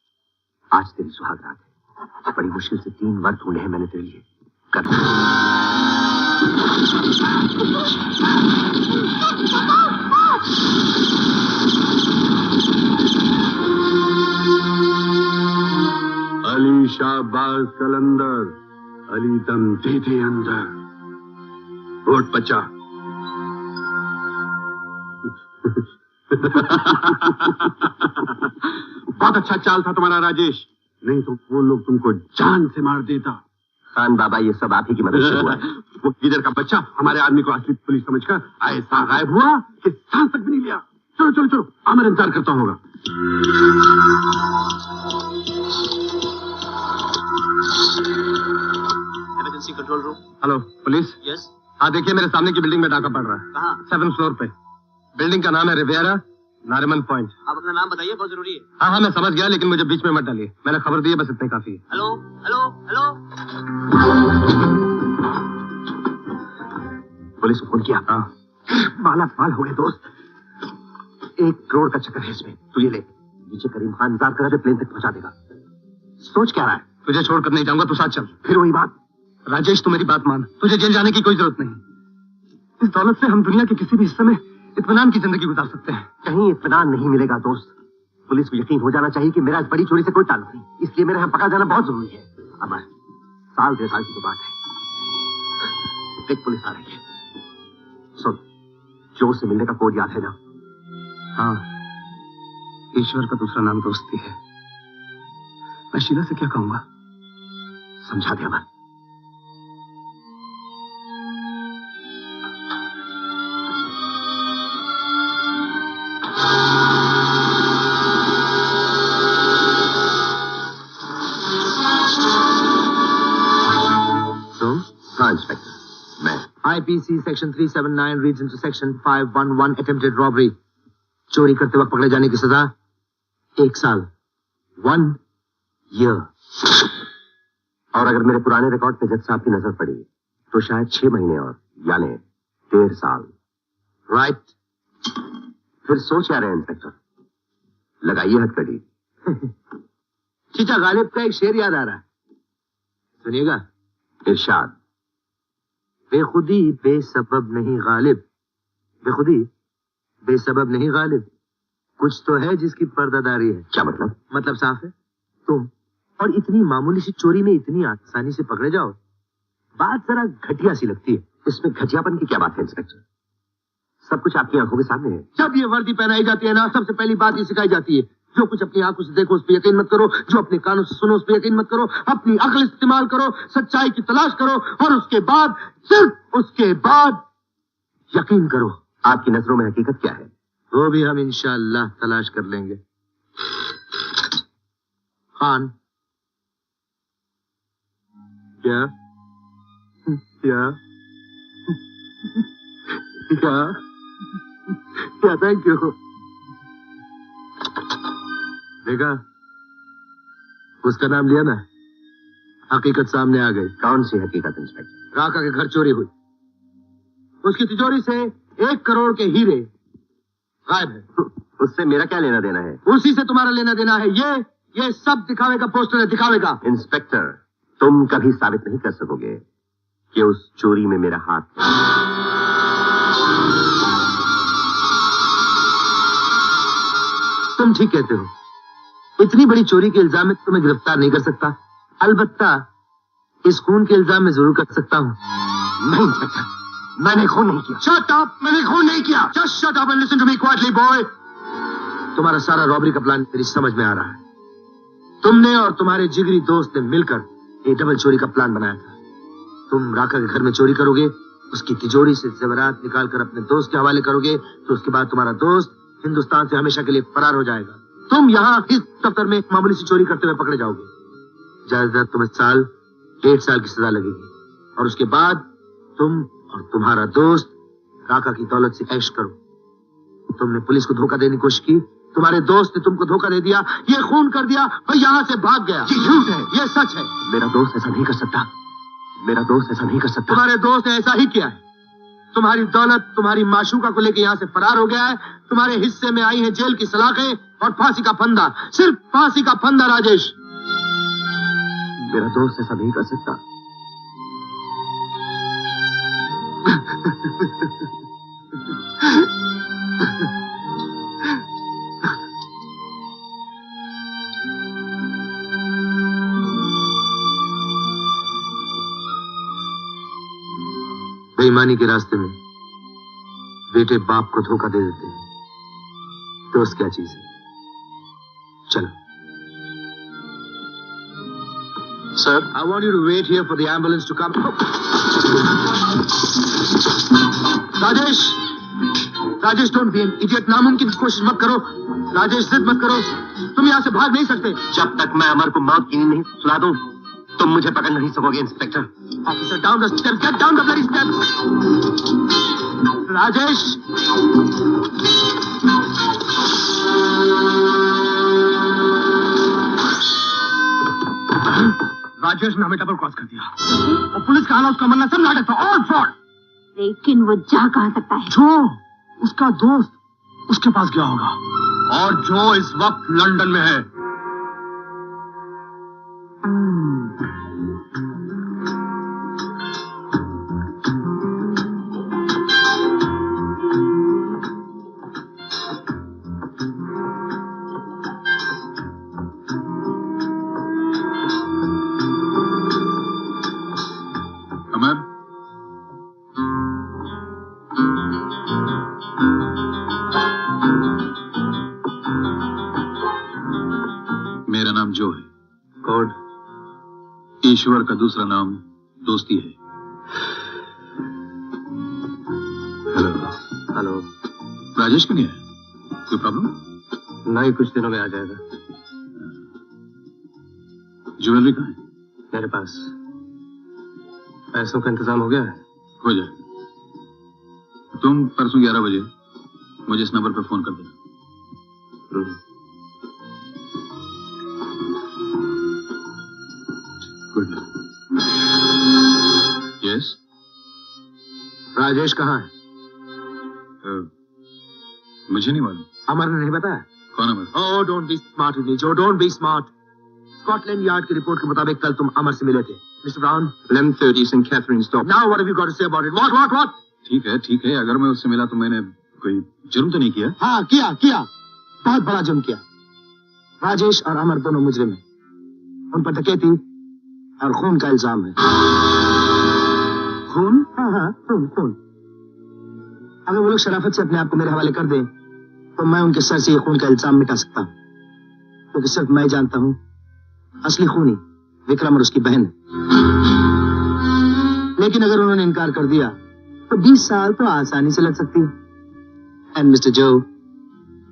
आज तेरी सुहाग रात है। बड़ी मुश्किल से 3 वर ढूंढे हैं मैंने तेरे लिए। कर अली शाहबाज कलंदर, अली दम दे दे अंदर। उठ बच्चा। बहुत अच्छा चाल था तुम्हारा राजेश, नहीं तो वो लोग तुमको जान से मार देता। खान बाबा, ये सब आप ही की मदद से हुआ है। वो किधर का बच्चा हमारे आदमी को असली पुलिस समझकर ऐसा गायब हुआ कि सांस तक भी नहीं लिया। चलो चलो चलो, आमिर इंतजार करता होगा। Emergency control room. Hello police. Yes. हाँ देखिए, मेरे सामने की बिल्डिंग में डाका पड़ रहा है। कहाँ? 7th फ्लोर पे। बिल्डिंग का नाम है रिवियरा नारिमन पॉइंट। आप अपना नाम बताइए, बहुत जरूरी है। हाँ हाँ मैं समझ गया, लेकिन मुझे बीच में मत डालिए। मैंने खबर दी है, बस इतना काफी है। Hello hello hello. पुलिस को फोन किया? हाँ। माला माल हो गए दोस्त। 1 करोड़ का चक्कर है इसमें। तू ये ले, नीचे करीम खान इंतजार कर रहा है, प्लेन तक पहुंचा देगा। सोच क्या रहा है? तुझे छोड़कर नहीं जाऊंगा, तू साथ चल। फिर वही बात। राजेश, तू मेरी बात मान, तुझे जेल जाने की कोई जरूरत नहीं। इस दौलत से हम दुनिया के किसी भी हिस्से में इत्मीनान की जिंदगी गुजार सकते हैं। कहीं इत्मीनान नहीं मिलेगा दोस्त। पुलिस को यकीन हो जाना चाहिए कि मेरा इस बड़ी चोरी से कोई ताल्लुक नहीं, इसलिए मेरे यहाँ पकड़ा जाना बहुत जरूरी है। अमर, 1.5 साल की तो बात है। देख पुलिस आ रही है। सुन, जोर से मिलने का कोड याद है ना? हाँ, ईश्वर का दूसरा नाम दोस्ती है। मैं शीला से क्या कहूंगा? समझा दे अमर। इंस्पेक्टर, मैं। IPC section 379 reads into section 511 attempted robbery. चोरी करते वक्त पकड़े जाने की सजा 1 साल, 1 ईयर। और अगर मेरे पुराने रिकॉर्ड पे जज साहब की नजर पड़ी तो शायद 6 महीने और, यानी 1.5 साल। राइट। फिर सोच क्या रहे इंस्पेक्टर? लगाइए हथकड़ी। चीचा गालिब का एक शेर याद आ रहा है, सुनिएगा। इरशाद। बेखुदी बेसबब नहीं गालिब, बेखुदी बेसबब नहीं गालिब, कुछ तो है जिसकी पर्दादारी है। क्या मतलब? मतलब साफ है, तुम और इतनी मामूली सी चोरी में इतनी आसानी से पकड़े जाओ, बात जरा घटिया सी लगती है। इसमें घटियापन की क्या बात है इंस्पेक्टर? सब कुछ आपकी आंखों के सामने है। जब ये वर्दी पहनाई जाती है ना, सबसे पहली बात ये सिखाई जाती है, जो कुछ अपनी आंखों से देखो उस पर यकीन मत करो, जो अपने कानों से सुनो उस पर यकीन मत करो, अपनी अक्ल इस्तेमाल करो, सच्चाई की तलाश करो और उसके बाद, सिर्फ उसके बाद यकीन करो। आपकी नजरों में हकीकत क्या है? वो भी हम इंशाअल्लाह तलाश कर लेंगे। खान, क्या क्या क्या क्या? Thank you. देखा, उसका नाम लिया ना, हकीकत सामने आ गई। कौन सी हकीकत इंस्पेक्टर? राका के घर चोरी हुई, उसकी तिजोरी से 1 करोड़ के हीरे गायब है। उससे मेरा क्या लेना देना है? उसी से तुम्हारा लेना देना है। ये सब दिखावे का पोस्टर है, दिखावे का। इंस्पेक्टर, तुम कभी साबित नहीं कर सकोगे कि उस चोरी में मेरा हाथ है। तुम ठीक कहते हो, इतनी बड़ी चोरी के इल्जाम में तुम्हें गिरफ्तार नहीं कर सकता, अलबत्ता इस खून के इल्जाम में जरूर कर सकता हूँ। नहीं इंस्पेक्टर, मैंने खून नहीं किया। शट अप, मैंने खून नहीं किया। Just shut up and listen to me quietly boy. तुम्हारा सारा रॉबरी का प्लान मेरी समझ में आ रहा है। तुमने और तुम्हारे जिगरी दोस्त ने मिलकर ये डबल चोरी का प्लान बनाया था। तुम राका के घर में चोरी करोगे, उसकी तिजोरी से जेवरात निकालकर अपने दोस्त के हवाले करोगे, तो उसके बाद तुम्हारा दोस्त हिंदुस्तान से हमेशा के लिए फरार हो जाएगा। तुम यहाँ इस दफ्तर में मामूली सी चोरी करते हुए पकड़े जाओगे। ज्यादा तुम्हें 1.5 साल की सजा लगेगी और उसके बाद तुम और तुम्हारा दोस्त राका की दौलत से ऐश करो। तुमने पुलिस को धोखा देने की कोशिश की, तुम्हारे दोस्त ने तुमको धोखा दे दिया, ये खून कर दिया और यहाँ से भाग गया। ये झूठ है। ये सच है। मेरा दोस्त ऐसा नहीं कर सकता। मेरा दोस्त ऐसा नहीं कर सकता। तुम्हारे दोस्त ने ऐसा ही किया है। तुम्हारी दौलत तुम्हारी माशूका को लेकर यहाँ से फरार हो गया है। तुम्हारे हिस्से में आई है जेल की सलाखें और फांसी का फंदा, सिर्फ फांसी का फंदा। राजेश, मेरा दोस्त ऐसा नहीं कर सकता। बेईमानी के रास्ते में बेटे बाप को धोखा दे देते हैं। दोस्त क्या चीज है? चलो। Sir, I want you to wait here for the ambulance to come. Rajesh, Rajesh, don't be an idiot. नामुमकिन की कोशिश मत करो। राजेश, जिद मत करो। तुम यहाँ से भाग नहीं सकते। जब तक मैं अमर को मौत की नींद नहीं सुला दूं, तुम मुझे पकड़ नहीं सकोगे inspector. Officer, down the steps. Get down the bloody steps. Rajesh, Rajesh ने हमें डबल क्रॉस कर दिया और पुलिस का आना उसका मरना सब नाटक था, ऑल फ्रॉड। लेकिन वो जा कहाँ सकता है? जो उसका दोस्त उसके पास गया होगा और जो इस वक्त लंदन में है। मेरा नाम जो है। कौन? ईश्वर का दूसरा नाम दोस्ती है। हेलो। हेलो। राजेश क्यों नहीं है? कोई प्रॉब्लम? नहीं, कुछ दिनों में आ जाएगा। ज्वेलरी कहाँ है? मेरे पास। पैसों का इंतजाम हो गया है? हो जाए। तुम परसों 11 बजे मुझे इस नंबर पर फोन कर देना। Good luck. यस। राजेश कहाँ है? मुझे नहीं मालूम। अमर ने नहीं बताया? कौन अमर? Oh, don't be smart with me, Joe. Don't be smart. Scotland yard की रिपोर्ट के मुताबिक कल तुम अमर से मिले थे। Mister brown, Lem 30 St. Catherine's Dock. now what have you got to say about it? What? ठीक है। अगर मैं उससे मिला तो मैंने कोई जुर्म तो नहीं किया? हाँ, किया। बहुत बड़ा जुर्म किया। राजेश और अमर दोनों मुजरिम हैं। उन पर डकैती और खून का इल्जाम है। खून? हाँ, खून। अगर वो लोग शराफत से अपने आप को मेरे हवाले कर दें, तो मैं उनके सर से ये खून का इल्जाम मिटा सकता हूँ, क्योंकि सिर्फ मैं जानता हूँ असली खूनी विक्रम और उसकी बहन। लेकिन अगर उन्होंने इनकार कर दिया तो 20 साल तो आसानी से लग सकती है। And mister Joe,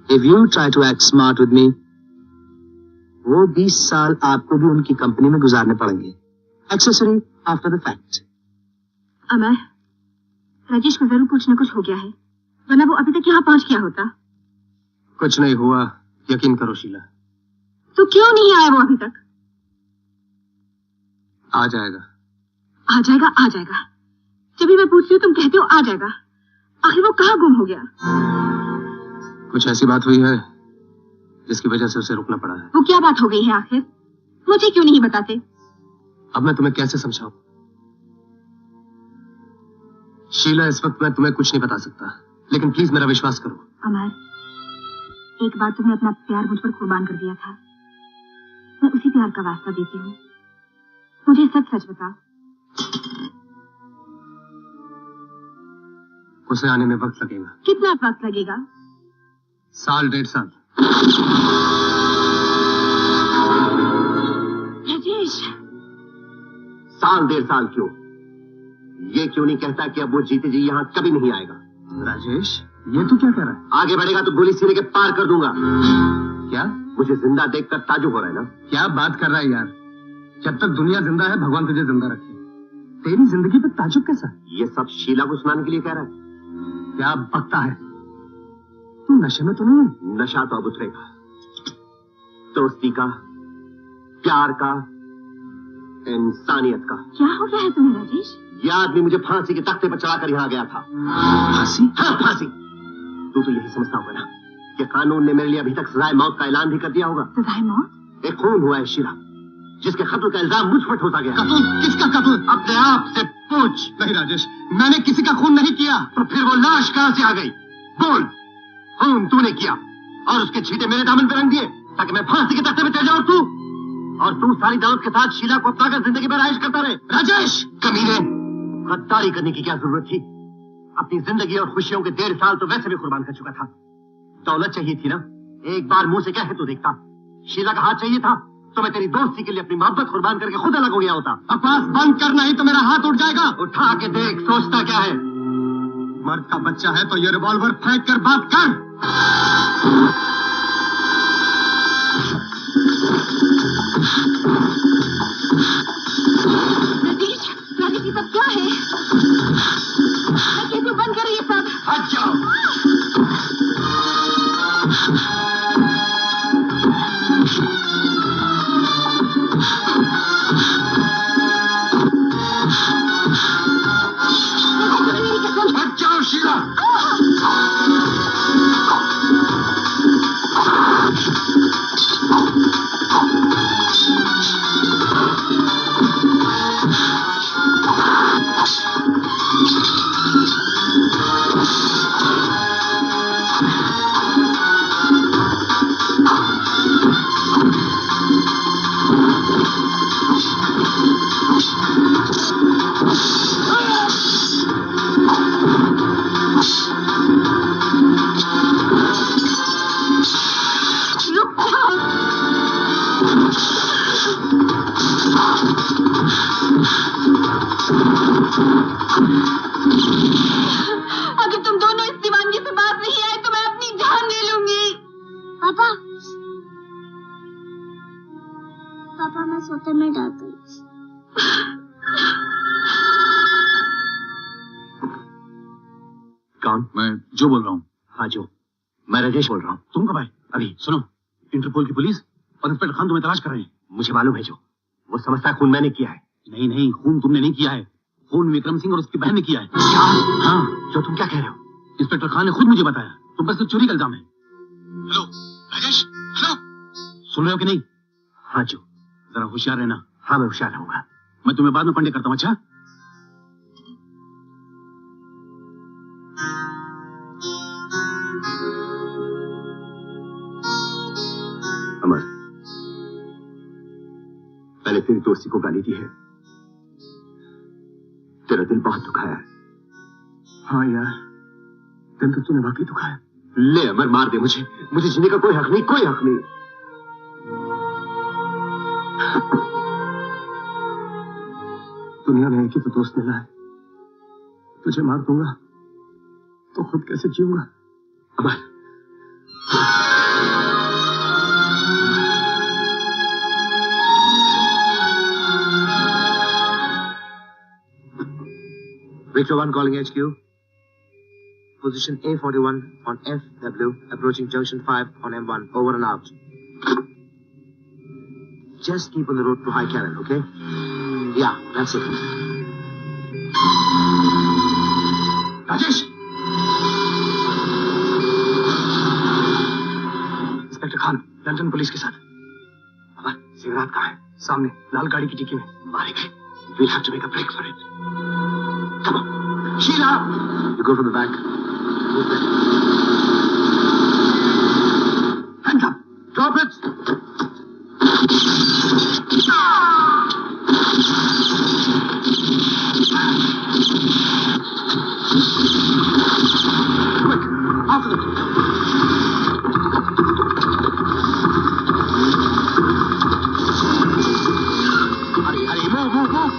if you try to act smart with me, वो 20 साल आपको भी उनकी कंपनी में गुजारने पड़ेंगे, एक्सेसरी आफ्टर द फैक्ट। अमर, राजेश को जरूर कुछ न कुछ हो गया है, वरना वो अभी तक यहाँ पहुँच गया होता। कुछ नहीं हुआ, यकीन करो शीला। तो क्यों नहीं आया वो अभी तक? आ जाएगा। आ जाएगा। जब भी मैं पूछती हूँ तुम कहते हो आ जाएगा। आखिर वो कहाँ गुम हो गया? कुछ ऐसी बात हुई है जिसकी वजह से उसे रुकना पड़ा है। वो क्या बात हो गई है आखिर? मुझे क्यों नहीं बताते? अब मैं तुम्हें कैसे समझाऊं? शीला, इस वक्त मैं तुम्हें कुछ नहीं बता सकता, लेकिन प्लीज मेरा विश्वास करो। अमर, एक बार तुमने अपना प्यार मुझ पर कुर्बान कर दिया था, मैं उसी प्यार का वास्ता देती हूँ। मुझे सच बता। उसे आने में वक्त लगेगा। कितना वक्त लगेगा? 1.5 साल। राजेश, 1.5 साल क्यों? ये क्यों नहीं कहता कि अब वो जीते जी यहाँ कभी नहीं आएगा? राजेश, ये तू क्या कह रहा है? आगे बढ़ेगा तो गोली सीने के पार कर दूंगा। क्या? मुझे जिंदा देखकर ताजुब हो रहा है ना? क्या बात कर रहा है यार? जब तक दुनिया जिंदा है, भगवान तुझे जिंदा रखे। तेरी जिंदगी पे ताजुब कैसा? ये सब शीला को सुनाने के लिए कह रहा है? क्या बकता है? तू नशे में तो नहीं है? नशा तो अब उतरेगा। दोस्ती का, प्यार का, इंसानियत का। क्या हो गया है तुम्हें राजेश? यह आदमी मुझे फांसी के तख्ते पर चढ़ाकर यहाँ गया था। फांसी? हाँ, फांसी। तू तो यही समझता होगा ना कि कानून ने मेरे लिए अभी तक सजाए मौत का ऐलान भी कर दिया होगा। सजाए मौत? एक खून हुआ है शीला, जिसके कत्ल का इल्जाम मुझ पर ठोसा गया। कत्ल? किसका कत्ल? अपने आप से पूछ। नहीं राजेश, मैंने किसी का खून नहीं किया। तो फिर वो लाश कहां से आ गई? बोल। खून तूने किया और उसके छींटे मेरे दामन पर रंग दिए ताकि मैं फांसी के तख्ते पे चढ़ जाऊं। तू सारी दावत के साथ शीला को अपनाकर जिंदगी भर आयश करता रहे। राजेश, कमीने, गद्दारी करने की क्या जरूरत थी? अपनी जिंदगी और खुशियों के 1.5 साल तो वैसे भी कुर्बान कर चुका था। दौलत चाहिए थी ना, एक बार मुंह से कहे तो देखता। शीला का हाथ चाहिए था तो मैं तेरी दोस्ती के लिए अपनी मोहब्बत कुर्बान करके खुद अलग हो गया होता। बकवास बंद कर, नहीं तो मेरा हाथ उठ जाएगा। उठा के देख, सोचता क्या है? मर्द का बच्चा है तो ये रिवॉल्वर फेंक कर बात कर। राजेश, राजेश ये सब क्या है? मैं कैसे बंद करूं ये सब? हट जाओ। हट जाओ शीला। अगर तुम दोनों इस दीवानगी से बात नहीं आए तो मैं अपनी जान ले लूंगी। पापा, पापा मैं सोते में डर गई। कौन? मैं जो बोल रहा हूँ। हाँ जो, मैं राजेश बोल रहा हूँ। तुम कब आए? अभी। सुनो, इंटरपोल की पुलिस और इंस्पेक्टर खान तुम्हें तलाश कर रहे हैं। मुझे मालूम है जो, वो समझता खून मैंने किया है। नहीं नहीं, खून तुमने नहीं किया है, खून विक्रम सिंह और उसकी बहन ने किया है। क्या? हाँ। जो तुम क्या कह रहे हो? इंस्पेक्टर खान ने खुद मुझे बताया। तुम पर सिर्फ चोरी का इल्जाम है। हेलो राजेश, हेलो, सुन रहे हो कि नहीं? हाँ जो। जरा होशियार रहना। हाँ मैं होशियार रहूंगा। मैं तुम्हें बाद में पंडे करता हूँ। अच्छा? अमर, मैंने तेरी दोस्ती को गाली दी है। तेरा दिल बहुत दुखाया है। हाँ यार, दिल तो तूने वाकई दुखाया। ले अमर, मार दे मुझे। मुझे जीने का कोई हक नहीं, कोई हक नहीं। दुनिया में एक ही तो दोस्त मिला है। तुझे मार दूंगा तो खुद कैसे जीऊंगा? अमर, Victor 1 calling HQ. Position A41 on FW, approaching junction 5 on M1. Over and out. Just keep on the road to High Cannon, okay? Yeah, that's it. Rajesh! Inspector Khan, London police के साथ। अमर, शिवरात कहाँ है? सामने, लाल गाड़ी की डिक्की में। मारे गए। We'll have to make a break for it. Come on. Sheila! You go from the back. Hands up. Drop it. Quick. After them. Hurry, hurry. Move, move, move.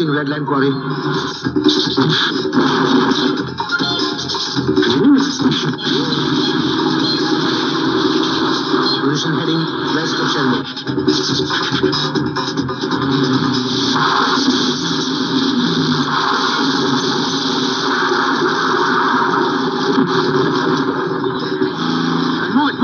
Approaching red line quarry. Position heading west of Shenmue. Move it.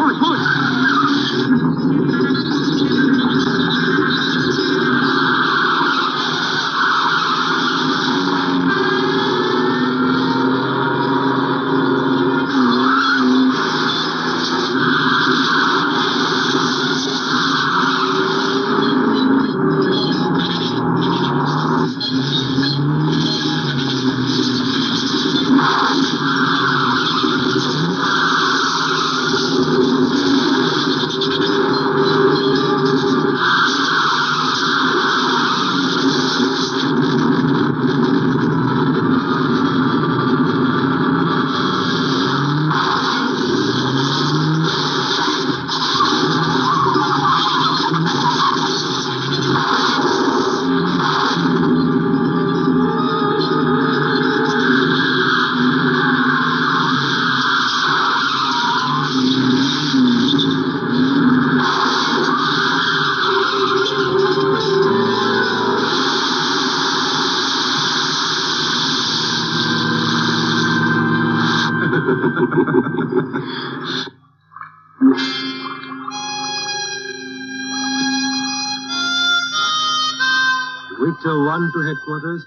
Victor 1 to headquarters.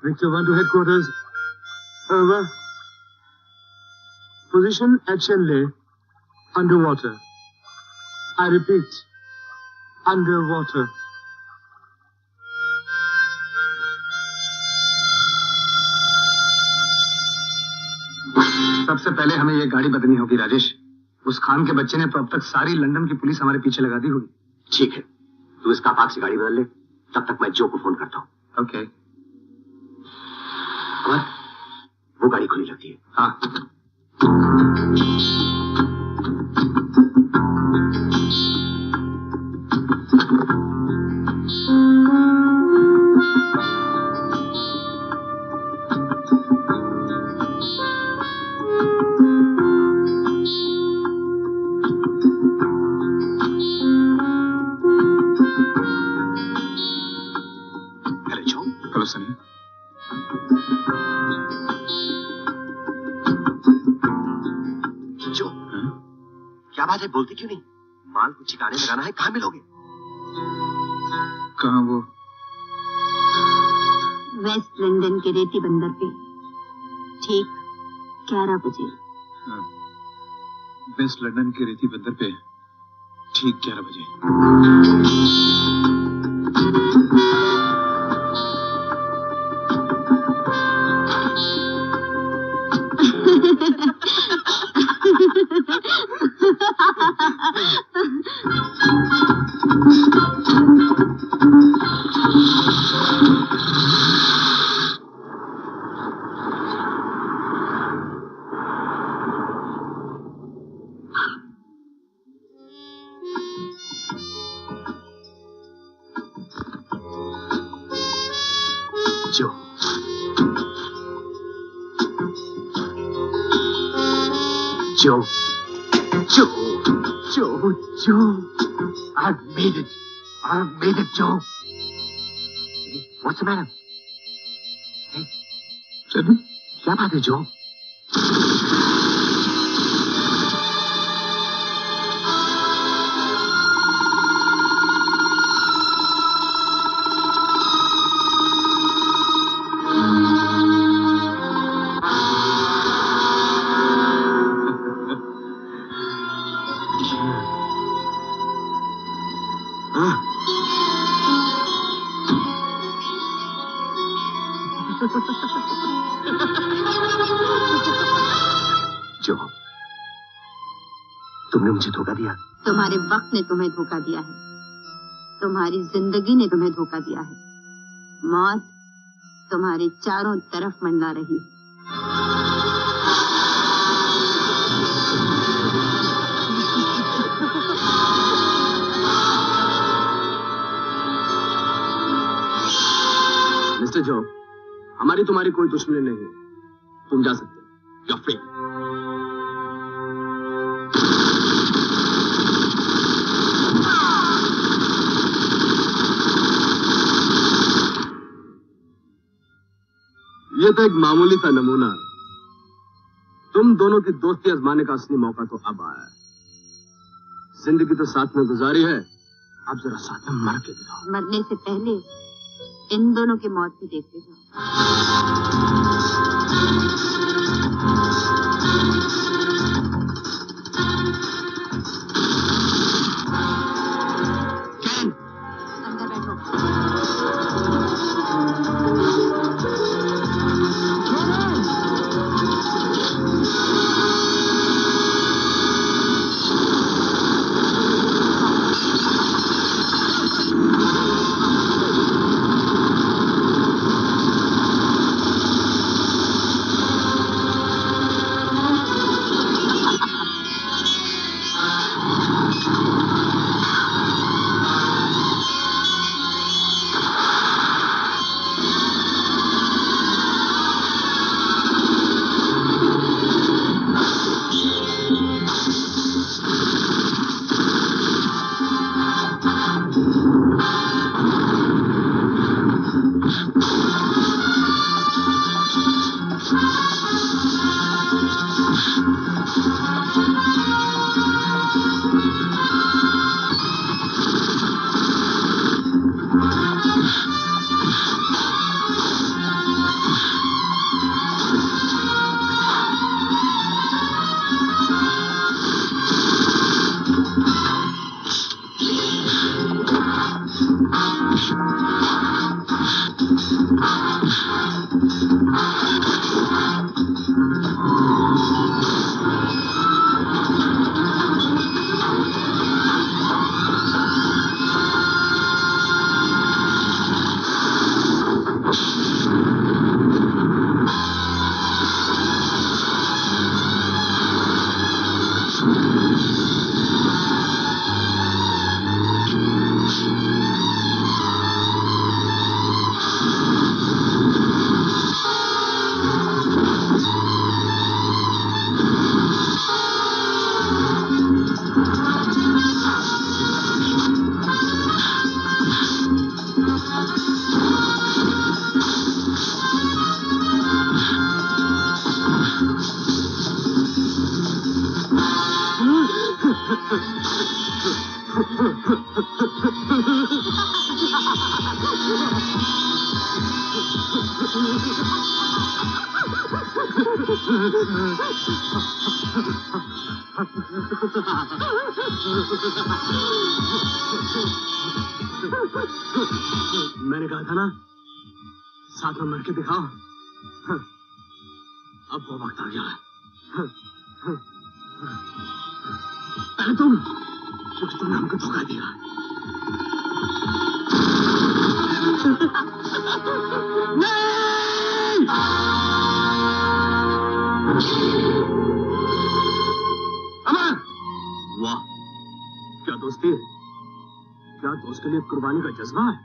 Victor 1 to headquarters. Over. Position at Shenley. Underwater. I repeat. Underwater. सबसे पहले हमें ये गाड़ी बदलनी होगी राजेश। उस खान के बच्चे ने तो अब तक सारी लंदन की पुलिस हमारे पीछे लगा दी होगी। ठीक है, तू इस कार से गाड़ी बदल ले, तब तक मैं जो को फोन करता हूँ। ओके। अमर, वो गाड़ी खुली लगती है। हाँ। हेलो सनी। जो क्या बात है, बोलती क्यों नहीं? माल को ठिकाने लगाना है, कहाँ मिलोगे? कहाँ वो? वेस्ट लंदन के रेती बंदर पे ठीक 11 बजे। वेस्ट लंदन के रेती बंदर पे ठीक 11 बजे। Joe, I've made it. I've made it, Joe. Hey, what's the matter? Hey, Sydney, क्या बात है, Joe? जो तुमने मुझे धोखा दिया। तुम्हारे वक्त ने तुम्हें धोखा दिया है, तुम्हारी जिंदगी ने तुम्हें धोखा दिया है। मौत तुम्हारे चारों तरफ मंडरा रही है। मिस्टर जो, हमारी तुम्हारी कोई दुश्मनी नहीं है, तुम जा सकते हो, यू आर फ्री। ये तो एक मामूली सा नमूना है। तुम दोनों की दोस्ती आजमाने का असली मौका तो अब आया है। जिंदगी तो साथ में गुजारी है, अब जरा साथ में मर के दिखाओ। मरने से पहले इन दोनों की मौत भी देखते जाओ। अंदर बैठो। मैंने कहा था ना, साथ में मर के दिखाओ। अब वो वक्त आ गया है। पहले तुम, क्योंकि तुमने हमको धोखा दिया। नहीं! अमर! वाह, क्या दोस्ती है, क्या दोस्त के लिए कुर्बानी का जज्बा है।